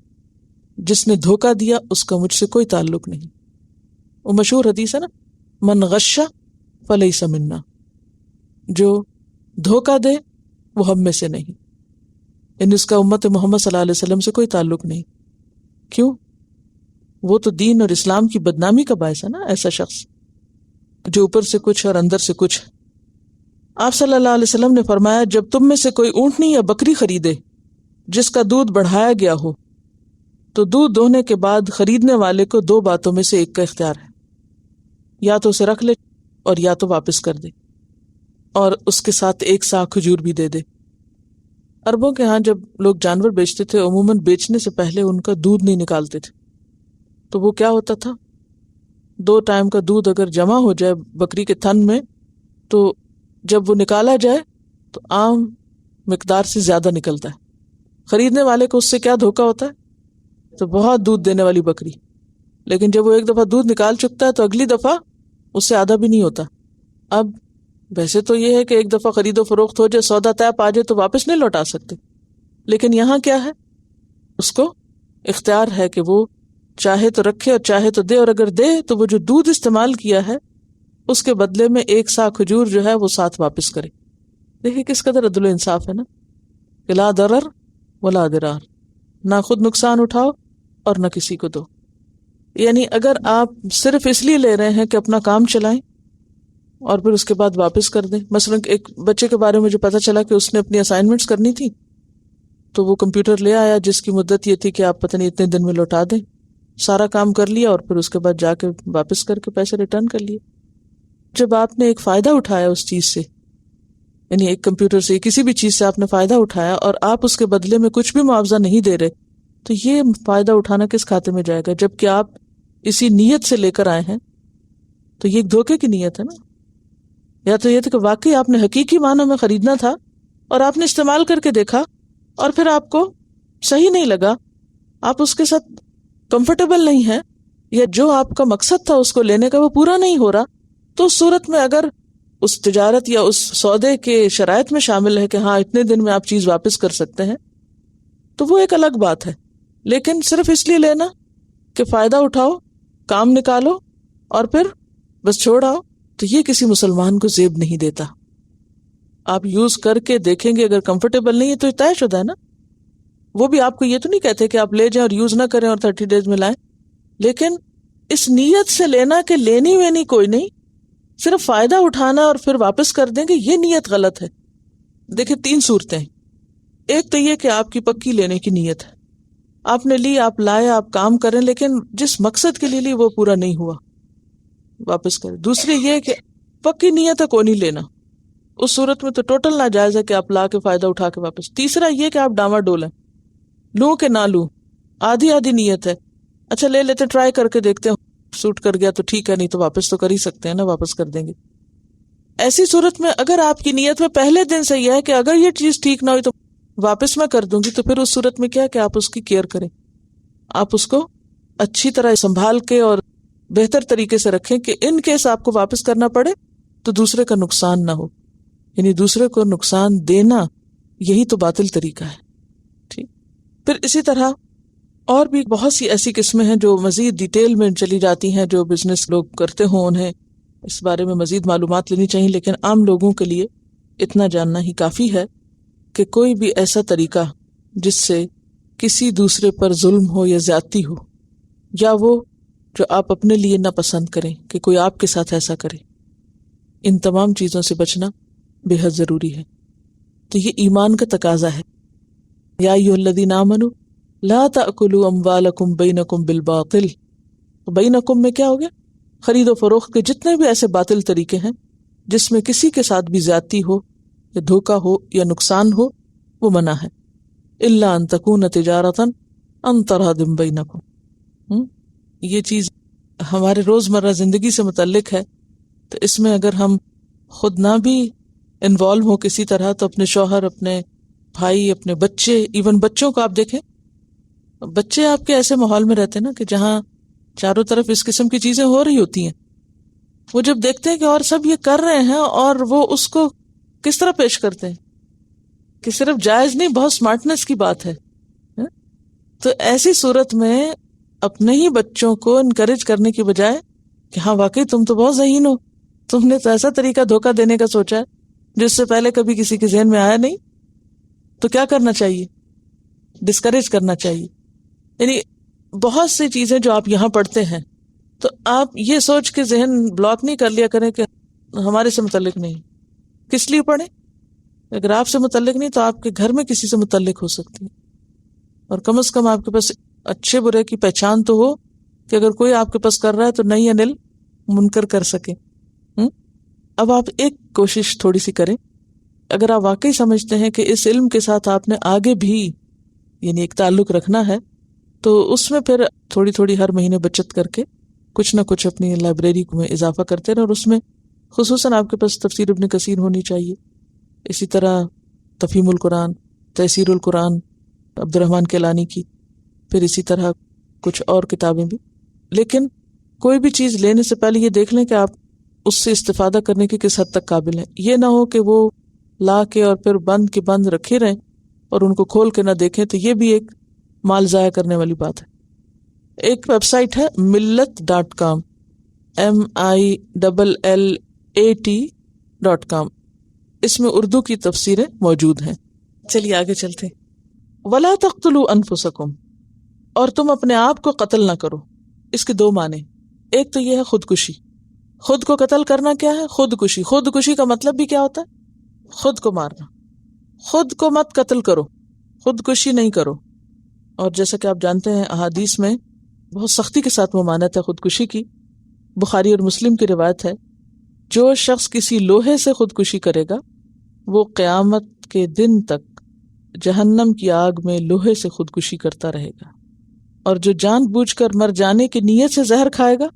جس نے دھوکہ دیا اس کا مجھ سے کوئی تعلق نہیں. وہ مشہور حدیث ہے نا، من غش فلیس منا، جو دھوکہ دے وہ ہم میں سے نہیں. یعنی اس کا امت محمد صلی اللہ علیہ وسلم سے کوئی تعلق نہیں. کیوں؟ وہ تو دین اور اسلام کی بدنامی کا باعث ہے نا، ایسا شخص جو اوپر سے کچھ اور اندر سے کچھ. آپ صلی اللہ علیہ وسلم نے فرمایا جب تم میں سے کوئی اونٹنی یا بکری خریدے جس کا دودھ بڑھایا گیا ہو، تو دودھ دوہنے کے بعد خریدنے والے کو دو باتوں میں سے ایک کا اختیار ہے. یا تو اسے رکھ لے اور یا تو واپس کر دے، اور اس کے ساتھ ایک سا کھجور بھی دے دے. عربوں کے ہاں جب لوگ جانور بیچتے تھے عموماً بیچنے سے پہلے ان کا دودھ نہیں نکالتے تھے. تو وہ کیا ہوتا تھا، 2 ٹائم کا دودھ اگر جمع ہو جائے بکری کے تھن میں، تو جب وہ نکالا جائے تو عام مقدار سے زیادہ نکلتا ہے. خریدنے والے کو اس سے کیا دھوکا ہوتا ہے، تو بہت دودھ دینے والی بکری. لیکن جب وہ ایک دفعہ دودھ نکال چکتا ہے تو اگلی دفعہ اس سے آدھا بھی نہیں ہوتا. اب ویسے تو یہ ہے کہ ایک دفعہ خرید و فروخت ہو جائے، سودا طے پا جائے تو واپس نہیں لوٹا سکتے، لیکن یہاں کیا ہے، اس کو اختیار ہے کہ وہ چاہے تو رکھے اور چاہے تو دے. اور اگر دے تو وہ جو دودھ استعمال کیا ہے اس کے بدلے میں ایک سا کھجور جو ہے وہ ساتھ واپس کرے. دیکھیں کس قدر عدل و انصاف ہے نا، کہ لا ضرر ولا ضرار، نہ خود نقصان اٹھاؤ اور نہ کسی کو دو. یعنی اگر آپ صرف اس لیے لے رہے ہیں کہ اپنا کام چلائیں اور پھر اس کے بعد واپس کر دیں. مثلا ایک بچے کے بارے میں جو پتا چلا کہ اس نے اپنی اسائنمنٹس کرنی تھی تو وہ کمپیوٹر لے آیا جس کی مدت یہ تھی کہ آپ پتہ نہیں اتنے دن میں لوٹا دیں. سارا کام کر لیا اور پھر اس کے بعد جا کے واپس کر کے پیسے ریٹرن کر لیے. جب آپ نے ایک فائدہ اٹھایا اس چیز سے، یعنی ایک کمپیوٹر سے کسی بھی چیز سے آپ نے فائدہ اٹھایا اور آپ اس کے بدلے میں کچھ بھی معاوضہ نہیں دے رہے، تو یہ فائدہ اٹھانا کس کھاتے میں جائے گا؟ جبکہ آپ اسی نیت سے لے کر آئے ہیں. تو یہ ایک دھوکے کی نیت ہے نا. یا تو یہ تھا کہ واقعی آپ نے حقیقی معنوں میں خریدنا تھا اور آپ نے استعمال کر کے دیکھا اور پھر آپ کو صحیح نہیں لگا، آپ اس کے ساتھ کمفرٹیبل نہیں ہے، یا جو آپ کا مقصد تھا اس کو لینے کا وہ پورا نہیں ہو رہا، تو اس صورت میں اگر اس تجارت یا اس سودے کے شرائط میں شامل ہے کہ ہاں اتنے دن میں آپ چیز واپس کر سکتے ہیں، تو وہ ایک الگ بات ہے. لیکن صرف اس لیے لینا کہ فائدہ اٹھاؤ، کام نکالو اور پھر بس چھوڑ آؤ، تو یہ کسی مسلمان کو زیب نہیں دیتا. آپ یوز کر کے دیکھیں گے، اگر کمفرٹیبل نہیں ہے تو طے شدہ ہے نا. وہ بھی آپ کو یہ تو نہیں کہتے کہ آپ لے جائیں اور یوز نہ کریں اور 30 days میں لائیں، لیکن اس نیت سے لینا کہ لینی وینی کوئی نہیں، صرف فائدہ اٹھانا اور پھر واپس کر دیں گے، یہ نیت غلط ہے. دیکھیں 3 صورتیں. ایک تو یہ کہ آپ کی پکی لینے کی نیت ہے، آپ نے لی، آپ لائے، آپ کام کریں، لیکن جس مقصد کے لیے لی وہ پورا نہیں ہوا، واپس کریں. دوسری یہ کہ پکی نیت ہے کوئی نہیں لینا، اس صورت میں تو ٹوٹل ناجائز ہے کہ آپ لا کے فائدہ اٹھا کے واپس. تیسرا یہ کہ آپ ڈاما ڈول ہیں، لوں کہ نہ لوں، آدھی آدھی نیت ہے، اچھا لے لیتے، ٹرائی کر کے دیکھتے ہیں، سوٹ کر گیا تو ٹھیک ہے، نہیں تو واپس تو کر ہی سکتے ہیں نا، واپس کر دیں گے. ایسی صورت میں اگر آپ کی نیت میں پہلے دن سے یہ ہے کہ اگر یہ چیز ٹھیک نہ ہوئی تو واپس میں کر دوں گی، تو پھر اس صورت میں کیا ہے کہ آپ اس کی کیئر کریں، آپ اس کو اچھی طرح سنبھال کے اور بہتر طریقے سے رکھیں کہ ان کیس آپ کو واپس کرنا پڑے تو دوسرے کا نقصان نہ ہو. یعنی دوسرے کو نقصان دینا یہی تو باطل طریقہ ہے. ٹھیک. پھر اسی طرح اور بھی بہت سی ایسی قسمیں ہیں جو مزید ڈیٹیل میں چلی جاتی ہیں. جو بزنس لوگ کرتے ہوں انہیں اس بارے میں مزید معلومات لینی چاہیے، لیکن عام لوگوں کے لیے اتنا جاننا ہی کافی ہے کہ کوئی بھی ایسا طریقہ جس سے کسی دوسرے پر ظلم ہو یا زیادتی ہو، یا وہ جو آپ اپنے لیے نہ پسند کریں کہ کوئی آپ کے ساتھ ایسا کرے، ان تمام چیزوں سے بچنا بے حد ضروری ہے. تو یہ ایمان کا تقاضا ہے. یا ایھا الذین آمنوا لا تأکلوا اموالکم بینکم بالباطل. بینکم میں کیا ہو گیا؟ خرید و فروخت کے جتنے بھی ایسے باطل طریقے ہیں جس میں کسی کے ساتھ بھی زیادتی ہو یا دھوکہ ہو یا نقصان ہو، وہ منع ہے. الا ان تکون تجارتا عن تراض بینکم. یہ چیز ہمارے روزمرہ زندگی سے متعلق ہے، تو اس میں اگر ہم خود نہ بھی انوالو ہوں کسی طرح تو اپنے شوہر، اپنے بھائی، اپنے بچے، ایون بچوں کو آپ دیکھیں، بچے آپ کے ایسے ماحول میں رہتے ہیں نا کہ جہاں چاروں طرف اس قسم کی چیزیں ہو رہی ہوتی ہیں، وہ جب دیکھتے ہیں کہ اور سب یہ کر رہے ہیں اور وہ اس کو کس طرح پیش کرتے ہیں کہ صرف جائز نہیں، بہت سمارٹنس کی بات ہے. تو ایسی صورت میں اپنے ہی بچوں کو انکریج کرنے کی بجائے کہ ہاں واقعی تم تو بہت ذہین ہو، تم نے تو ایسا طریقہ دھوکہ دینے کا سوچا ہے جس سے پہلے کبھی کسی کے ذہن میں آیا نہیں، تو کیا کرنا چاہیے؟ ڈسکریج کرنا چاہیے. یعنی بہت سی چیزیں جو آپ یہاں پڑھتے ہیں تو آپ یہ سوچ کے ذہن بلاک نہیں کر لیا کریں کہ ہمارے سے متعلق نہیں. کس لیے پڑھیں؟ اگر آپ سے متعلق نہیں تو آپ کے گھر میں کسی سے متعلق ہو سکتی ہے، اور کم از کم آپ کے پاس اچھے برے کی پہچان تو ہو کہ اگر کوئی آپ کے پاس کر رہا ہے تو نہیں انل منکر کر سکے. اب آپ ایک کوشش تھوڑی سی کریں. اگر آپ واقعی سمجھتے ہیں کہ اس علم کے ساتھ آپ نے آگے بھی یعنی ایک تعلق رکھنا ہے، تو اس میں پھر تھوڑی تھوڑی ہر مہینے بچت کر کے کچھ نہ کچھ اپنی لائبریری میں اضافہ کرتے رہیں. اور اس میں خصوصاً آپ کے پاس تفسیر ابن کثیر ہونی چاہیے، اسی طرح تفہیم القرآن، تفسیر القرآن عبد الرحمن کیلانی کی، پھر اسی طرح کچھ اور کتابیں بھی. لیکن کوئی بھی چیز لینے سے پہلے یہ دیکھ لیں کہ آپ اس سے استفادہ کرنے کے کس حد تک قابل ہیں. یہ نہ ہو کہ وہ لا کے اور پھر بند کے بند رکھے رہیں اور ان کو کھول کے نہ دیکھیں، تو یہ بھی ایک مال ضائع کرنے والی بات ہے. ایک ویب سائٹ ہے millat.com millat.com. اس میں اردو کی تفسیریں موجود ہیں. چلیے آگے چلتے ہیں. وَلَا تَقْتُلُوا أَنفُسَكُمْ، اور تم اپنے آپ کو قتل نہ کرو. اس کے دو معنی، ایک تو یہ ہے خودکشی. خود کو قتل کرنا کیا ہے؟ خودکشی. خودکشی کا مطلب بھی کیا ہوتا ہے؟ خود کو مارنا. خود کو مت قتل کرو، خودکشی نہیں کرو. اور جیسا کہ آپ جانتے ہیں احادیث میں بہت سختی کے ساتھ ممانعت ہے خودکشی کی. بخاری اور مسلم کی روایت ہے، جو شخص کسی لوہے سے خودکشی کرے گا وہ قیامت کے دن تک جہنم کی آگ میں لوہے سے خودکشی کرتا رہے گا. اور جو جان بوجھ کر مر جانے کی نیت سے زہر کھائے گا،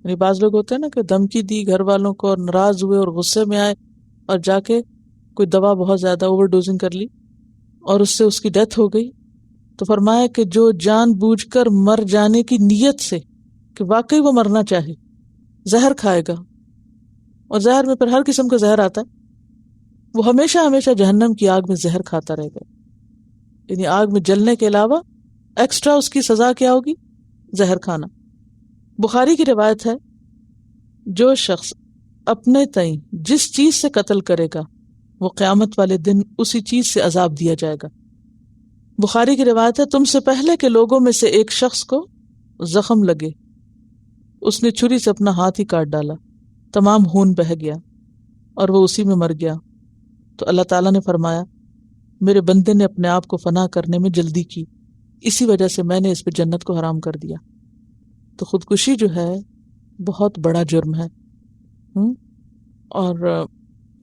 یعنی بعض لوگ ہوتے ہیں نا کہ دھمکی دی گھر والوں کو اور ناراض ہوئے اور غصے میں آئے اور جا کے کوئی دوا بہت زیادہ اوور ڈوزنگ کر لی اور اس سے اس کی ڈیتھ ہو گئی، تو فرمایا کہ جو جان بوجھ کر مر جانے کی نیت سے کہ واقعی وہ مرنا چاہے زہر کھائے گا، اور زہر میں پھر ہر قسم کا زہر آتا ہے، وہ ہمیشہ ہمیشہ جہنم کی آگ میں زہر کھاتا رہے گا. یعنی آگ میں جلنے کے علاوہ ایکسٹرا اس کی سزا کیا ہوگی؟ زہر کھانا. بخاری کی روایت ہے، جو شخص اپنے تئیں جس چیز سے قتل کرے گا وہ قیامت والے دن اسی چیز سے عذاب دیا جائے گا. بخاری کی روایت ہے، تم سے پہلے کے لوگوں میں سے ایک شخص کو زخم لگے، اس نے چھری سے اپنا ہاتھ ہی کاٹ ڈالا، تمام خون بہہ گیا اور وہ اسی میں مر گیا. تو اللہ تعالیٰ نے فرمایا، میرے بندے نے اپنے آپ کو فنا کرنے میں جلدی کی، اسی وجہ سے میں نے اس پہ جنت کو حرام کر دیا. تو خودکشی جو ہے بہت بڑا جرم ہے. اور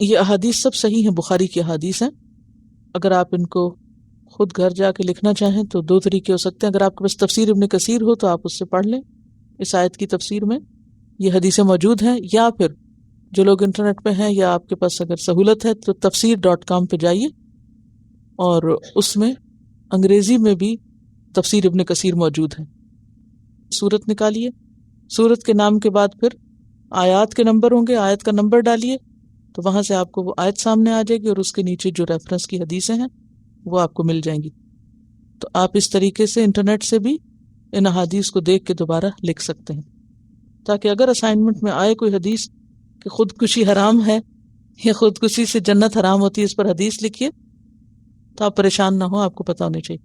یہ احادیث سب صحیح ہیں، بخاری کی احادیث ہیں. اگر آپ ان کو خود گھر جا کے لکھنا چاہیں تو دو طریقے ہو سکتے ہیں. اگر آپ کے پاس تفسیر ابن کثیر ہو تو آپ اس سے پڑھ لیں، اس آیت کی تفسیر میں یہ حدیثیں موجود ہیں. یا پھر جو لوگ انٹرنیٹ پہ ہیں یا آپ کے پاس اگر سہولت ہے تو تفسیر.com پہ جائیے اور اس میں انگریزی میں بھی تفسیر ابن کثیر موجود ہے. سورت نکالیے سورت کے نام کے بعد پھر آیات کے نمبر ہوں گے، آیت کا نمبر ڈالیے تو وہاں سے آپ کو وہ آیت سامنے آ جائے گی، اور اس کے نیچے جو ریفرنس کی حدیثیں ہیں وہ آپ کو مل جائیں گی. تو آپ اس طریقے سے انٹرنیٹ سے بھی ان احادیث کو دیکھ کے دوبارہ لکھ سکتے ہیں، تاکہ اگر اسائنمنٹ میں آئے کوئی حدیث کہ خودکشی حرام ہے یا خودکشی سے جنت حرام ہوتی ہے، اس پر حدیث لکھیے تو آپ پریشان نہ ہو. آپ کو پتہ ہونا چاہیے،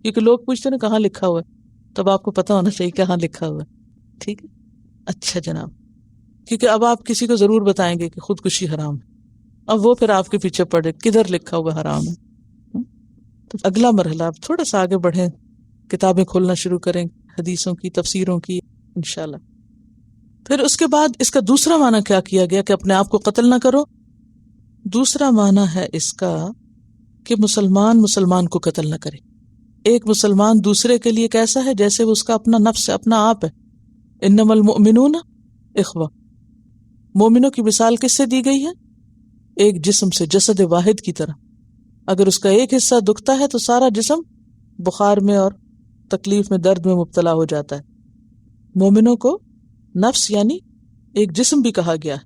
کیونکہ لوگ پوچھتے ہیں کہاں لکھا ہوا ہے، تب آپ کو پتہ ہونا چاہیے کہاں لکھا ہوا ہے. ٹھیک ہے، اچھا جناب. کیونکہ اب آپ کسی کو ضرور بتائیں گے کہ خودکشی حرام ہے، اب وہ پھر آپ کے پیچھے پڑے کدھر لکھا ہوا حرام ہے. تو اگلا مرحلہ آپ تھوڑا سا آگے بڑھیں، کتابیں کھولنا شروع کریں حدیثوں کی، تفسیروں کی انشاءاللہ. پھر اس کے بعد اس کا دوسرا معنی کیا کیا گیا کہ اپنے آپ کو قتل نہ کرو. دوسرا معنی ہے اس کا کہ مسلمان مسلمان کو قتل نہ کرے. ایک مسلمان دوسرے کے لیے کیسا ہے؟ جیسے وہ اس کا اپنا نفس ہے، اپنا آپ ہے. انما المؤمنون اخوہ. مومنوں کی مثال کس سے دی گئی ہے؟ ایک جسم سے، جسد واحد کی طرح. اگر اس کا ایک حصہ دکھتا ہے تو سارا جسم بخار میں اور تکلیف میں، درد میں مبتلا ہو جاتا ہے. مومنوں کو نفس یعنی ایک جسم بھی کہا گیا ہے.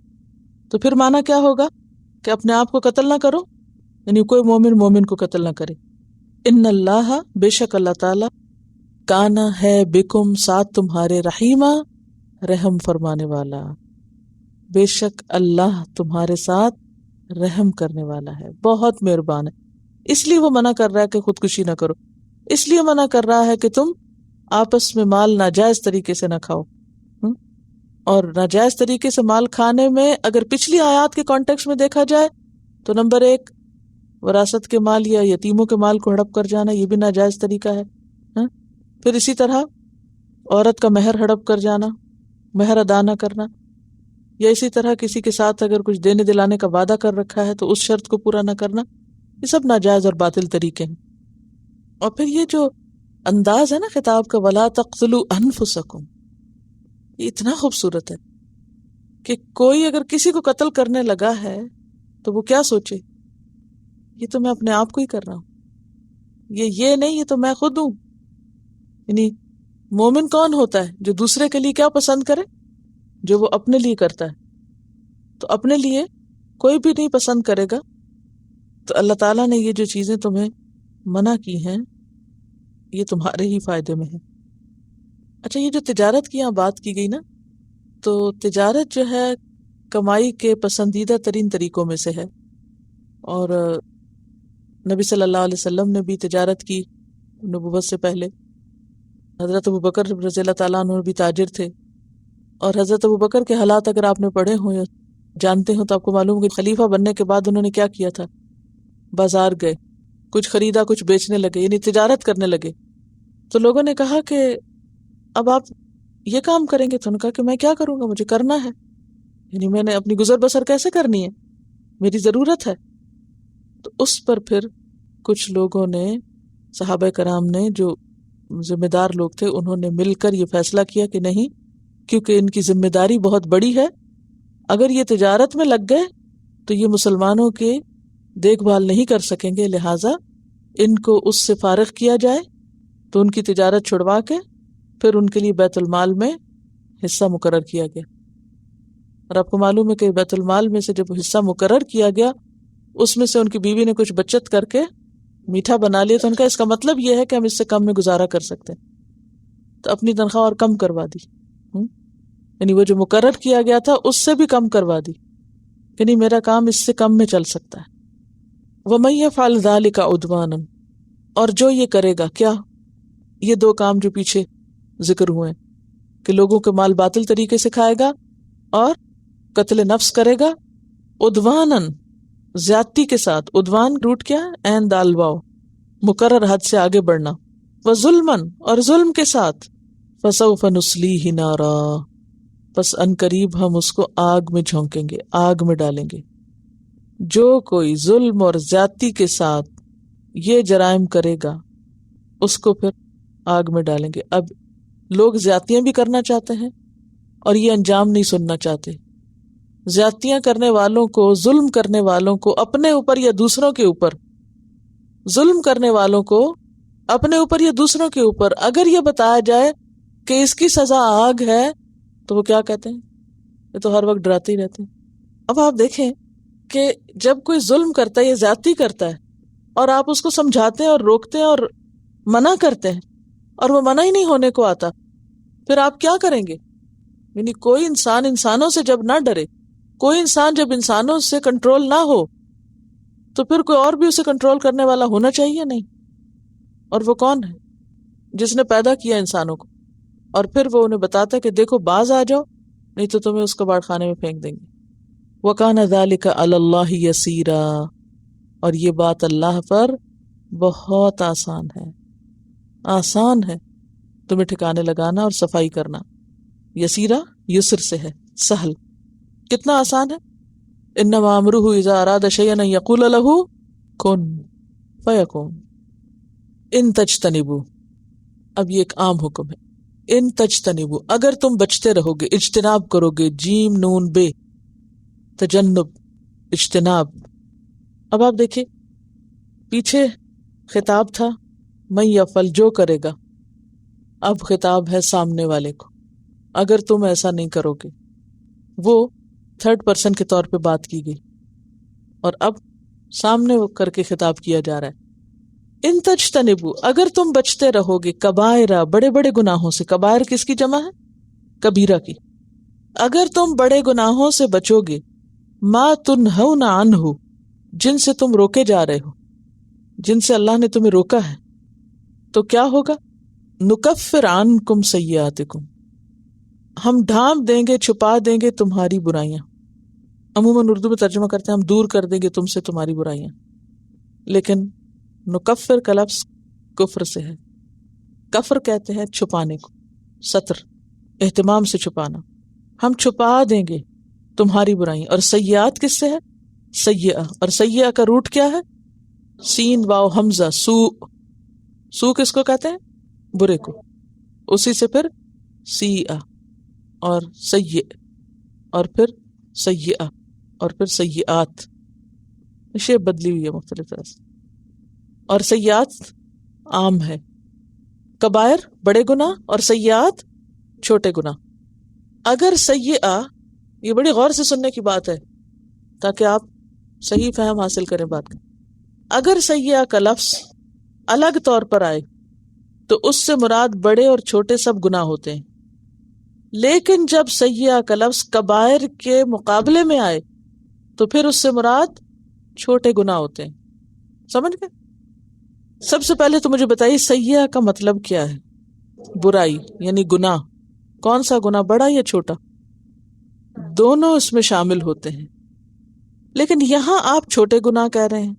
تو پھر معنی کیا ہوگا کہ اپنے آپ کو قتل نہ کرو، یعنی کوئی مومن مومن کو قتل نہ کرے. ان اللہ، بے شک اللہ تعالی، کانا ہے بکم، ساتھ تمہارے، رحیمہ، رحم فرمانے والا. بے شک اللہ تمہارے ساتھ رحم کرنے والا ہے، بہت مہربان ہے. اس لیے وہ منع کر رہا ہے کہ خودکشی نہ کرو، اس لیے منع کر رہا ہے کہ تم آپس میں مال ناجائز طریقے سے نہ کھاؤ. اور ناجائز طریقے سے مال کھانے میں اگر پچھلی آیات کے کانٹیکس میں دیکھا جائے تو نمبر 1 وراثت کے مال یا یتیموں کے مال کو ہڑپ کر جانا، یہ بھی ناجائز طریقہ ہے. پھر اسی طرح عورت کا مہر ہڑپ کر جانا، مہر ادا نہ کرنا، یا اسی طرح کسی کے ساتھ اگر کچھ دینے دلانے کا وعدہ کر رکھا ہے تو اس شرط کو پورا نہ کرنا، یہ سب ناجائز اور باطل طریقے ہیں. اور پھر یہ جو انداز ہے نا خطاب کا، وَلَا تَقْتُلُوا أَنفُسَكُمْ، یہ اتنا خوبصورت ہے کہ کوئی اگر کسی کو قتل کرنے لگا ہے تو وہ کیا سوچے، یہ تو میں اپنے آپ کو ہی کر رہا ہوں، یہ نہیں، یہ تو میں خود ہوں. یعنی مومن کون ہوتا ہے؟ جو دوسرے کے لیے کیا پسند کرے؟ جو وہ اپنے لیے کرتا ہے. تو اپنے لیے کوئی بھی نہیں پسند کرے گا. تو اللہ تعالیٰ نے یہ جو چیزیں تمہیں منع کی ہیں یہ تمہارے ہی فائدے میں ہے. اچھا، یہ جو تجارت کی یہاں بات کی گئی نا، تو تجارت جو ہے کمائی کے پسندیدہ ترین طریقوں میں سے ہے. اور نبی صلی اللہ علیہ وسلم نے بھی تجارت کی نبوت سے پہلے. حضرت ابوبکر رضی اللہ تعالیٰ عنہ بھی تاجر تھے. اور حضرت ابوبکر کے حالات اگر آپ نے پڑھے ہوں یا جانتے ہوں تو آپ کو معلوم ہو کہ خلیفہ بننے کے بعد انہوں نے کیا کیا تھا. بازار گئے، کچھ خریدا، کچھ بیچنے لگے، یعنی تجارت کرنے لگے. تو لوگوں نے کہا کہ اب آپ یہ کام کریں گے؟ تو انہوں نے کہا کہ میں کیا کروں گا، مجھے کرنا ہے، یعنی میں نے اپنی گزر بسر کیسے کرنی ہے، میری ضرورت ہے. تو اس پر پھر کچھ لوگوں نے، صحابہ کرام نے، جو ذمہ دار لوگ تھے، انہوں نے مل کر یہ فیصلہ کیا کہ نہیں، کیونکہ ان کی ذمہ داری بہت بڑی ہے، اگر یہ تجارت میں لگ گئے تو یہ مسلمانوں کی دیکھ بھال نہیں کر سکیں گے، لہٰذا ان کو اس سے فارغ کیا جائے. تو ان کی تجارت چھڑوا کے پھر ان کے لیے بیت المال میں حصہ مقرر کیا گیا. اور آپ کو معلوم ہے کہ بیت المال میں سے جب حصہ مقرر کیا گیا، اس میں سے ان کی بیوی نے کچھ بچت کر کے میٹھا بنا لیا. تو ان کا اس کا مطلب یہ ہے کہ ہم اس سے کم میں گزارا کر سکتے ہیں، تو اپنی تنخواہ اور کم کروا دی. یعنی وہ جو مقرر کیا گیا تھا اس سے بھی کم کروا دی، یعنی میرا کام اس سے کم میں چل سکتا ہے. وَمَن يَفْعَلْ ذَلِكَ عُدْوَانًا، اور جو یہ کرے گا، کیا؟ یہ 2 کام جو پیچھے ذکر ہوئے کہ لوگوں کے مال باطل طریقے سے کھائے گا اور قتل نفس کرے گا. عدواناً، زیادتی کے ساتھ. عدوان روٹ کیا ہے؟ عین دال واو، مقرر حد سے آگے بڑھنا. وظلماً، اور ظلم کے ساتھ. فسوف نصلیہ نارا، پس ان قریب ہم اس کو آگ میں جھونکیں گے، آگ میں ڈالیں گے. جو کوئی ظلم اور زیادتی کے ساتھ یہ جرائم کرے گا اس کو پھر آگ میں ڈالیں گے. اب لوگ زیادتیاں بھی کرنا چاہتے ہیں اور یہ انجام نہیں سننا چاہتے. زیادتیاں کرنے والوں کو، ظلم کرنے والوں کو اپنے اوپر یا دوسروں کے اوپر، ظلم کرنے والوں کو اپنے اوپر یا دوسروں کے اوپر اگر یہ بتایا جائے کہ اس کی سزا آگ ہے تو وہ کیا کہتے ہیں؟ یہ تو ہر وقت ڈراتے ہی رہتے ہیں۔ اب آپ دیکھیں کہ جب کوئی ظلم کرتا ہے یا زیادتی کرتا ہے اور آپ اس کو سمجھاتے ہیں اور روکتے ہیں اور منع کرتے ہیں اور وہ منع ہی نہیں ہونے کو آتا، پھر آپ کیا کریں گے؟ یعنی کوئی انسان انسانوں سے جب نہ ڈرے، کوئی انسان جب انسانوں سے کنٹرول نہ ہو، تو پھر کوئی اور بھی اسے کنٹرول کرنے والا ہونا چاہیے نہیں؟ اور وہ کون ہے؟ جس نے پیدا کیا انسانوں کو، اور پھر وہ انہیں بتاتا ہے کہ دیکھو باز آ جاؤ نہیں تو تمہیں اس کباڑ خانے میں پھینک دیں گے۔ وَكَانَ ذَلِكَ عَلَى اللَّهِ يَسِيرًا، اور یہ بات اللہ پر بہت آسان ہے، آسان ہے تمہیں ٹھکانے لگانا اور صفائی کرنا۔ یسیرا یسر سے ہے، سہل۔ کتنا آسان ہے؟ انما امرہ اذا اراد شیئا ان یقول له کن فیکون۔ ان تجتنبوا، اب یہ ایک عام حکم ہے، ان تجتنبوا، اگر تم بچتے رہو گے، اجتناب کرو گے، جیم نون بے، تجنب، اجتناب۔ اب آپ دیکھیں پیچھے خطاب تھا من یفعل، جو کرے گا، اب خطاب ہے سامنے والے کو، اگر تم ایسا نہیں کرو گے۔ وہ تھرڈ پرسن کے طور پہ بات کی گئی اور اب سامنے کر کے خطاب کیا جا رہا ہے۔ ان تجتنبوا، اگر تم بچتے رہو گے، کبائرہ، بڑے بڑے گناہوں سے۔ کبائر کس کی جمع ہے؟ کبیرہ کی۔ اگر تم بڑے گناہوں سے بچو گے، ما تنہون عنہ، جن سے تم روکے جا رہے ہو، جن سے اللہ نے تمہیں روکا ہے، تو کیا ہوگا؟ نکفر عنکم سیئاتکم، ہم ڈھانپ دیں گے، چھپا دیں گے تمہاری برائیاں۔ عموماً اردو میں ترجمہ کرتے ہیں ہم دور کر دیں گے تم سے تمہاری برائیاں، لیکن نکفر کا لفظ کفر سے ہے۔ کفر کہتے ہیں چھپانے کو، ستر، اہتمام سے چھپانا۔ ہم چھپا دیں گے تمہاری برائیاں۔ اور سیئات کس سے ہے؟ سیئہ، اور سیئہ کا روٹ کیا ہے؟ سین واو حمزہ، سو۔ سو کس کو کہتے ہیں؟ برے کو، اسی سے پھر سیئہ اور سیئ، اور پھر سیئہ، اور پھر سیئات، شیپ بدلی ہوئی ہے مختلف طرح سے۔ اور سیئات عام ہے، کبائر بڑے گناہ اور سیئات چھوٹے گناہ۔ اگر سیئہ، یہ بڑی غور سے سننے کی بات ہے تاکہ آپ صحیح فہم حاصل کریں بات کا، اگر سیئہ کا لفظ الگ طور پر آئے تو اس سے مراد بڑے اور چھوٹے سب گناہ ہوتے ہیں، لیکن جب سیئہ کا لفظ کبائر کے مقابلے میں آئے تو پھر اس سے مراد چھوٹے گناہ ہوتے ہیں۔ سمجھ گئے؟ سب سے پہلے تو مجھے بتائیے سیئہ کا مطلب کیا ہے؟ برائی یعنی گناہ۔ کون سا گناہ، بڑا یا چھوٹا؟ دونوں اس میں شامل ہوتے ہیں، لیکن یہاں آپ چھوٹے گناہ کہہ رہے ہیں،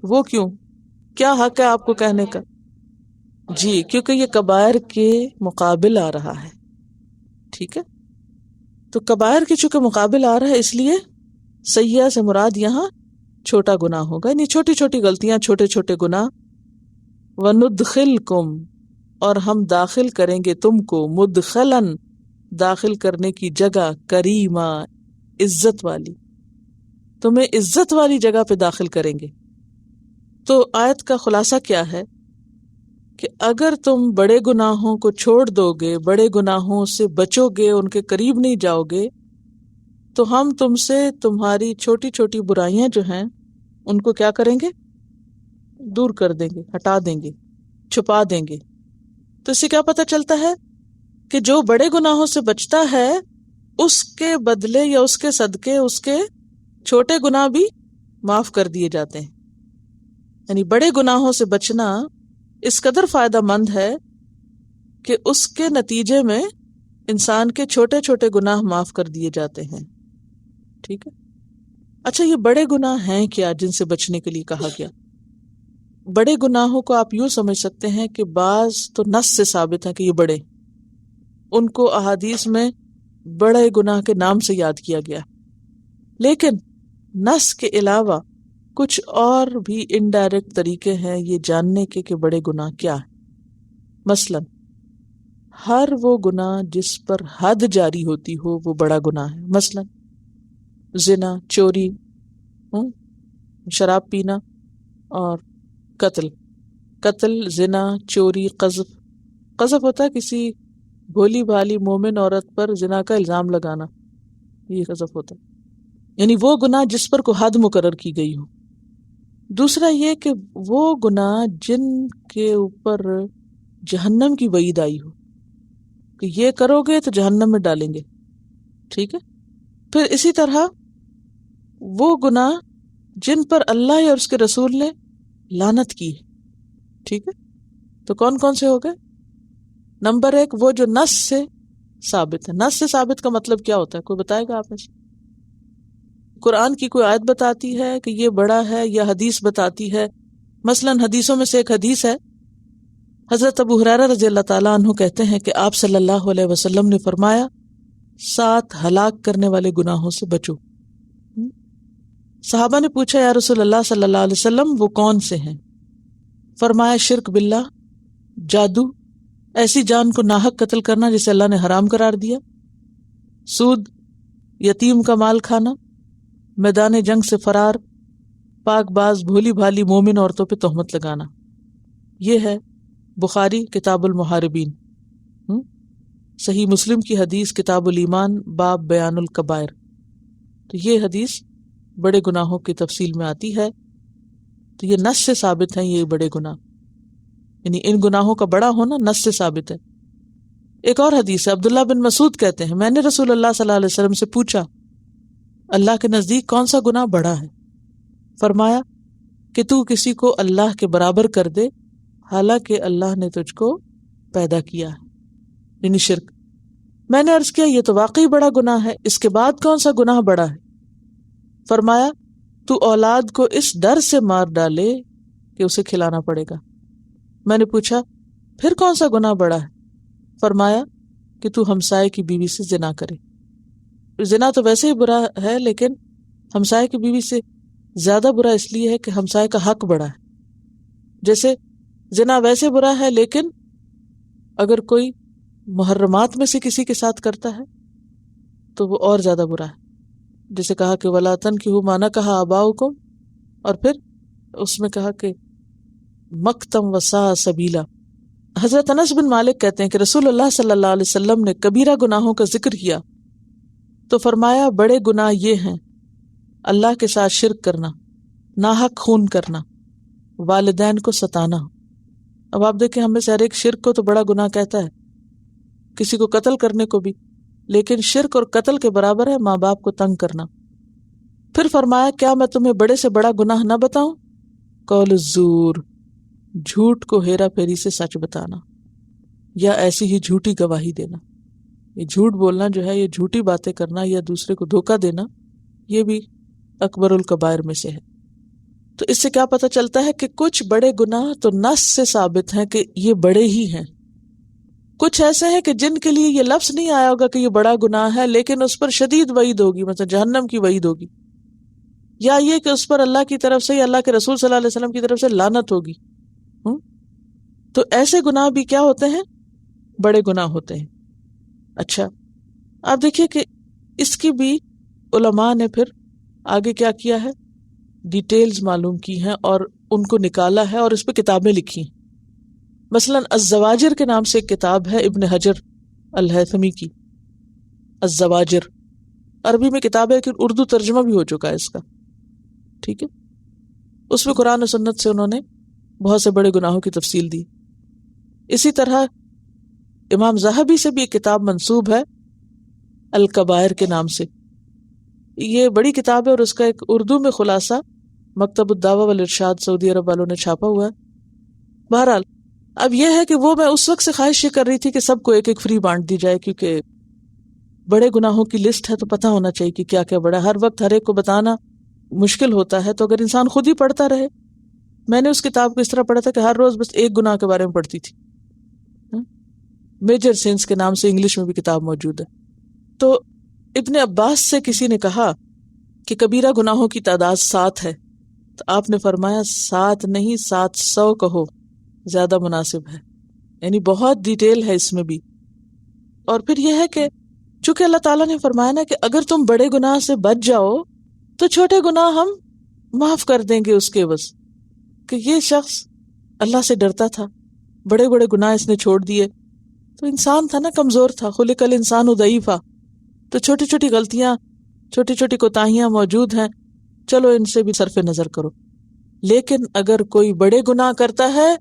وہ کیوں؟ کیا حق ہے آپ کو کہنے کا؟ جی کیونکہ یہ کبائر کے مقابل آ رہا ہے، ٹھیک ہے؟ تو کبائر کے چونکہ مقابل آ رہا ہے، اس لیے سیئہ سے مراد یہاں چھوٹا گناہ ہوگا، یعنی چھوٹی چھوٹی غلطیاں، چھوٹے چھوٹے گناہ۔ وَنُدْخِلْكُمْ، اور ہم داخل کریں گے تم کو، مدخلاً، داخل کرنے کی جگہ، کریما، عزت والی، تمہیں عزت والی جگہ پہ داخل کریں گے۔ تو آیت کا خلاصہ کیا ہے کہ اگر تم بڑے گناہوں کو چھوڑ دو گے، بڑے گناہوں سے بچو گے، ان کے قریب نہیں جاؤ گے، تو ہم تم سے تمہاری چھوٹی چھوٹی برائیاں جو ہیں ان کو کیا کریں گے؟ دور کر دیں گے، ہٹا دیں گے، چھپا دیں گے۔ تو اس سے کیا پتہ چلتا ہے کہ جو بڑے گناہوں سے بچتا ہے اس کے بدلے یا اس کے صدقے اس کے چھوٹے گناہ بھی معاف کر دیے جاتے ہیں۔ یعنی بڑے گناہوں سے بچنا اس قدر فائدہ مند ہے کہ اس کے نتیجے میں انسان کے چھوٹے چھوٹے گناہ معاف کر دیے جاتے ہیں، ٹھیک ہے؟ اچھا، یہ بڑے گناہ ہیں کیا جن سے بچنے کے لیے کہا گیا؟ بڑے گناہوں کو آپ یوں سمجھ سکتے ہیں کہ بعض تو نص سے ثابت ہیں کہ یہ بڑے، ان کو احادیث میں بڑے گناہ کے نام سے یاد کیا گیا، لیکن نص کے علاوہ کچھ اور بھی انڈائریکٹ طریقے ہیں یہ جاننے کے کہ بڑے گناہ کیا ہے۔ مثلا ہر وہ گناہ جس پر حد جاری ہوتی ہو وہ بڑا گناہ ہے۔ مثلا زنا، چوری، شراب پینا اور قتل، زنا، چوری، قذف ہوتا ہے کسی بھولی بھالی مومن عورت پر زنا کا الزام لگانا، یہ قذف ہوتا ہے، یعنی وہ گناہ جس پر کوئی حد مقرر کی گئی ہو۔ دوسرا یہ کہ وہ گناہ جن کے اوپر جہنم کی وعید آئی ہو کہ یہ کرو گے تو جہنم میں ڈالیں گے، ٹھیک ہے۔ پھر اسی طرح وہ گناہ جن پر اللہ اور اس کے رسول نے لعنت کی ہے، ٹھیک ہے۔ تو کون کون سے ہو گئے؟ نمبر ایک، وہ جو نص سے ثابت ہے۔ نص سے ثابت کا مطلب کیا ہوتا ہے؟ کوئی بتائے گا آپ میں سے؟ قرآن کی کوئی آیت بتاتی ہے کہ یہ بڑا ہے، یا حدیث بتاتی ہے؟ مثلا حدیثوں میں سے ایک حدیث ہے، حضرت ابو ہریرہ رضی اللہ تعالیٰ عنہ کہتے ہیں کہ آپ صلی اللہ علیہ وسلم نے فرمایا 7 ہلاک کرنے والے گناہوں سے بچو۔ صحابہ نے پوچھا یا رسول اللہ صلی اللہ علیہ وسلم وہ کون سے ہیں؟ فرمایا شرک باللہ، جادو، ایسی جان کو ناحق قتل کرنا جسے اللہ نے حرام قرار دیا، سود، یتیم کا مال کھانا، میدان جنگ سے فرار، پاک باز بھولی بھالی مومن عورتوں پہ تہمت لگانا۔ یہ ہے بخاری کتاب المحاربین، صحیح مسلم کی حدیث کتاب الایمان باب بیان الکبائر۔ تو یہ حدیث بڑے گناہوں کی تفصیل میں آتی ہے، تو یہ نص سے ثابت ہیں یہ بڑے گناہ، یعنی ان گناہوں کا بڑا ہونا نص سے ثابت ہے۔ ایک اور حدیث ہے، عبداللہ بن مسعود کہتے ہیں میں نے رسول اللہ صلی اللہ علیہ وسلم سے پوچھا اللہ کے نزدیک کون سا گناہ بڑا ہے؟ فرمایا کہ تو کسی کو اللہ کے برابر کر دے حالانکہ اللہ نے تجھ کو پیدا کیا ہے، یعنی شرک۔ میں نے عرض کیا یہ تو واقعی بڑا گناہ ہے، اس کے بعد کون سا گناہ بڑا ہے؟ فرمایا تو اولاد کو اس ڈر سے مار ڈالے کہ اسے کھلانا پڑے گا۔ میں نے پوچھا پھر کون سا گناہ بڑا ہے؟ فرمایا کہ تو ہمسائے کی بیوی سے زنا کرے۔ زنا تو ویسے ہی برا ہے، لیکن ہمسائے کی بیوی سے زیادہ برا اس لیے ہے کہ ہمسائے کا حق بڑا ہے۔ جیسے زنا ویسے برا ہے، لیکن اگر کوئی محرمات میں سے کسی کے ساتھ کرتا ہے تو وہ اور زیادہ برا ہے۔ جیسے کہا کہ وَلَا تَنْكِحُوا مَا نَكَحَ آبَاؤُكُمْ، اور پھر اس میں کہا کہ مقتم وساء سبیلا۔ حضرت انس بن مالک کہتے ہیں کہ رسول اللہ صلی اللہ علیہ وسلم نے کبیرہ گناہوں کا ذکر کیا تو فرمایا بڑے گناہ یہ ہیں اللہ کے ساتھ شرک کرنا، ناحق خون کرنا، والدین کو ستانا۔ اب آپ دیکھیں ہم میں سے ہر ایک شرک کو تو بڑا گناہ کہتا ہے، کسی کو قتل کرنے کو بھی، لیکن شرک اور قتل کے برابر ہے ماں باپ کو تنگ کرنا۔ پھر فرمایا کیا میں تمہیں بڑے سے بڑا گناہ نہ بتاؤں؟ قول الزور، جھوٹ کو ہیرا پھیری سے سچ بتانا، یا ایسی ہی جھوٹی گواہی دینا۔ یہ جھوٹ بولنا جو ہے، یہ جھوٹی باتیں کرنا یا دوسرے کو دھوکہ دینا، یہ بھی اکبر الکبائر میں سے ہے۔ تو اس سے کیا پتہ چلتا ہے کہ کچھ بڑے گناہ تو نص سے ثابت ہیں کہ یہ بڑے ہی ہیں، کچھ ایسے ہیں کہ جن کے لیے یہ لفظ نہیں آیا ہوگا کہ یہ بڑا گناہ ہے، لیکن اس پر شدید وعید ہوگی، مثلا جہنم کی وعید ہوگی، یا یہ کہ اس پر اللہ کی طرف سے یا اللہ کے رسول صلی اللہ علیہ وسلم کی طرف سے لعنت ہوگی۔ تو ایسے گناہ بھی کیا ہوتے ہیں؟ بڑے گناہ ہوتے ہیں۔ اچھا، آپ دیکھیے کہ اس کی بھی علماء نے پھر آگے کیا کیا ہے، ڈیٹیلز معلوم کی ہیں اور ان کو نکالا ہے اور اس پہ کتابیں لکھی ہیں۔ مثلا الزواجر کے نام سے ایک کتاب ہے ابن حجر الہیثمی کی، الزواجر، عربی میں کتاب ہے کہ اردو ترجمہ بھی ہو چکا ہے اس کا، ٹھیک ہے۔ اس میں قرآن و سنت سے انہوں نے بہت سے بڑے گناہوں کی تفصیل دی۔ اسی طرح امام ذہبی سے بھی ایک کتاب منسوب ہے الکبائر کے نام سے، یہ بڑی کتاب ہے اور اس کا ایک اردو میں خلاصہ مکتب الدعوہ والارشاد سعودی عرب والوں نے چھاپا ہوا ہے۔ بہرحال اب یہ ہے کہ وہ میں اس وقت سے خواہش یہ کر رہی تھی کہ سب کو ایک ایک فری بانٹ دی جائے، کیونکہ بڑے گناہوں کی لسٹ ہے تو پتہ ہونا چاہیے کہ کیا کیا بڑا ہے۔ ہر وقت ہر ایک کو بتانا مشکل ہوتا ہے، تو اگر انسان خود ہی پڑھتا رہے۔ میں نے اس کتاب کو اس طرح پڑھا تھا کہ ہر روز بس ایک گناہ کے بارے میں پڑھتی تھی۔ میجر سینس کے نام سے انگلش میں بھی کتاب موجود ہے۔ تو ابن عباس سے کسی نے کہا کہ کبیرہ گناہوں کی تعداد 7 ہے، تو آپ نے فرمایا 7 نہیں 700 کہو، زیادہ مناسب ہے، یعنی بہت ڈیٹیل ہے اس میں بھی۔ اور پھر یہ ہے کہ چونکہ اللہ تعالیٰ نے فرمایا نا کہ اگر تم بڑے گناہ سے بچ جاؤ تو چھوٹے گناہ ہم معاف کر دیں گے اس کے عوض، کہ یہ شخص اللہ سے ڈرتا تھا، بڑے بڑے گناہ اس نے چھوڑ دیے، تو انسان تھا نا، کمزور تھا، خلق الانسان ضعیفا، تو چھوٹی چھوٹی غلطیاں، چھوٹی چھوٹی کوتاہیاں موجود ہیں، چلو ان سے بھی صرف نظر کرو. لیکن اگر کوئی بڑے گناہ کرتا ہے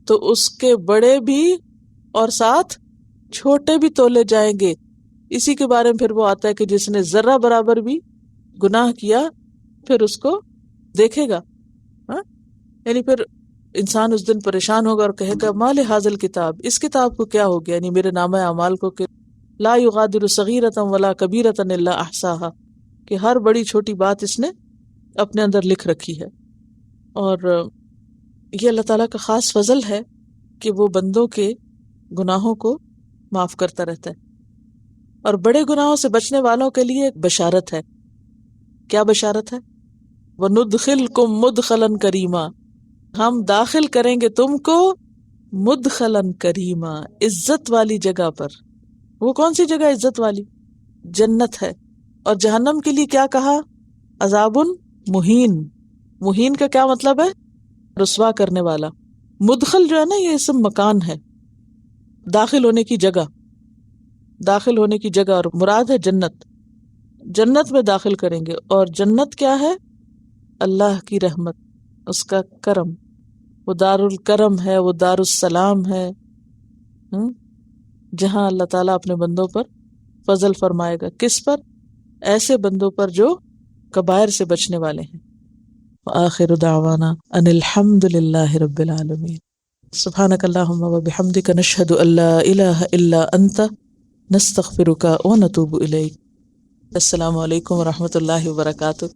تو اس کے بڑے بھی اور ساتھ چھوٹے بھی تولے جائیں گے. اسی کے بارے میں پھر وہ آتا ہے کہ جس نے ذرہ برابر بھی گناہ کیا پھر اس کو دیکھے گا. ہاں، یعنی پھر انسان اس دن پریشان ہوگا اور کہے گا ما لہذا الکتاب، اس کتاب کو کیا ہو گیا، یعنی میرے نامہ اعمال کو، کہ لا یغادر صغیرۃ ولا کبیرۃ الا احصاها، کہ ہر بڑی چھوٹی بات اس نے اپنے اندر لکھ رکھی ہے. اور یہ اللہ تعالیٰ کا خاص فضل ہے کہ وہ بندوں کے گناہوں کو معاف کرتا رہتا ہے. اور بڑے گناہوں سے بچنے والوں کے لیے ایک بشارت ہے. کیا بشارت ہے؟ وَنُدْخِلْكُمْ مُدْخَلًا كَرِيمًا، ہم داخل کریں گے تم کو مدخلاً کریما، عزت والی جگہ پر. وہ کون سی جگہ عزت والی؟ جنت ہے. اور جہنم کے لیے کیا کہا؟ عذاب مہین. مہین کا کیا مطلب ہے؟ رسوا کرنے والا. مدخل جو ہے نا، یہ اسم مکان ہے، داخل ہونے کی جگہ، داخل ہونے کی جگہ، اور مراد ہے جنت. جنت میں داخل کریں گے. اور جنت کیا ہے؟ اللہ کی رحمت، اس کا کرم. وہ دار الکرم ہے، وہ دار السلام ہے، جہاں اللہ تعالیٰ اپنے بندوں پر فضل فرمائے گا. کس پر؟ ایسے بندوں پر جو کبائر سے بچنے والے ہیں. وآخر دعوانا ان الحمد للہ رب العالمین. سبحانک اللہم وبحمدک، نشہد ان لا الہ الا انت، نستغفرک ونتوب الیک. السلام علیکم ورحمۃ اللہ وبرکاتہ.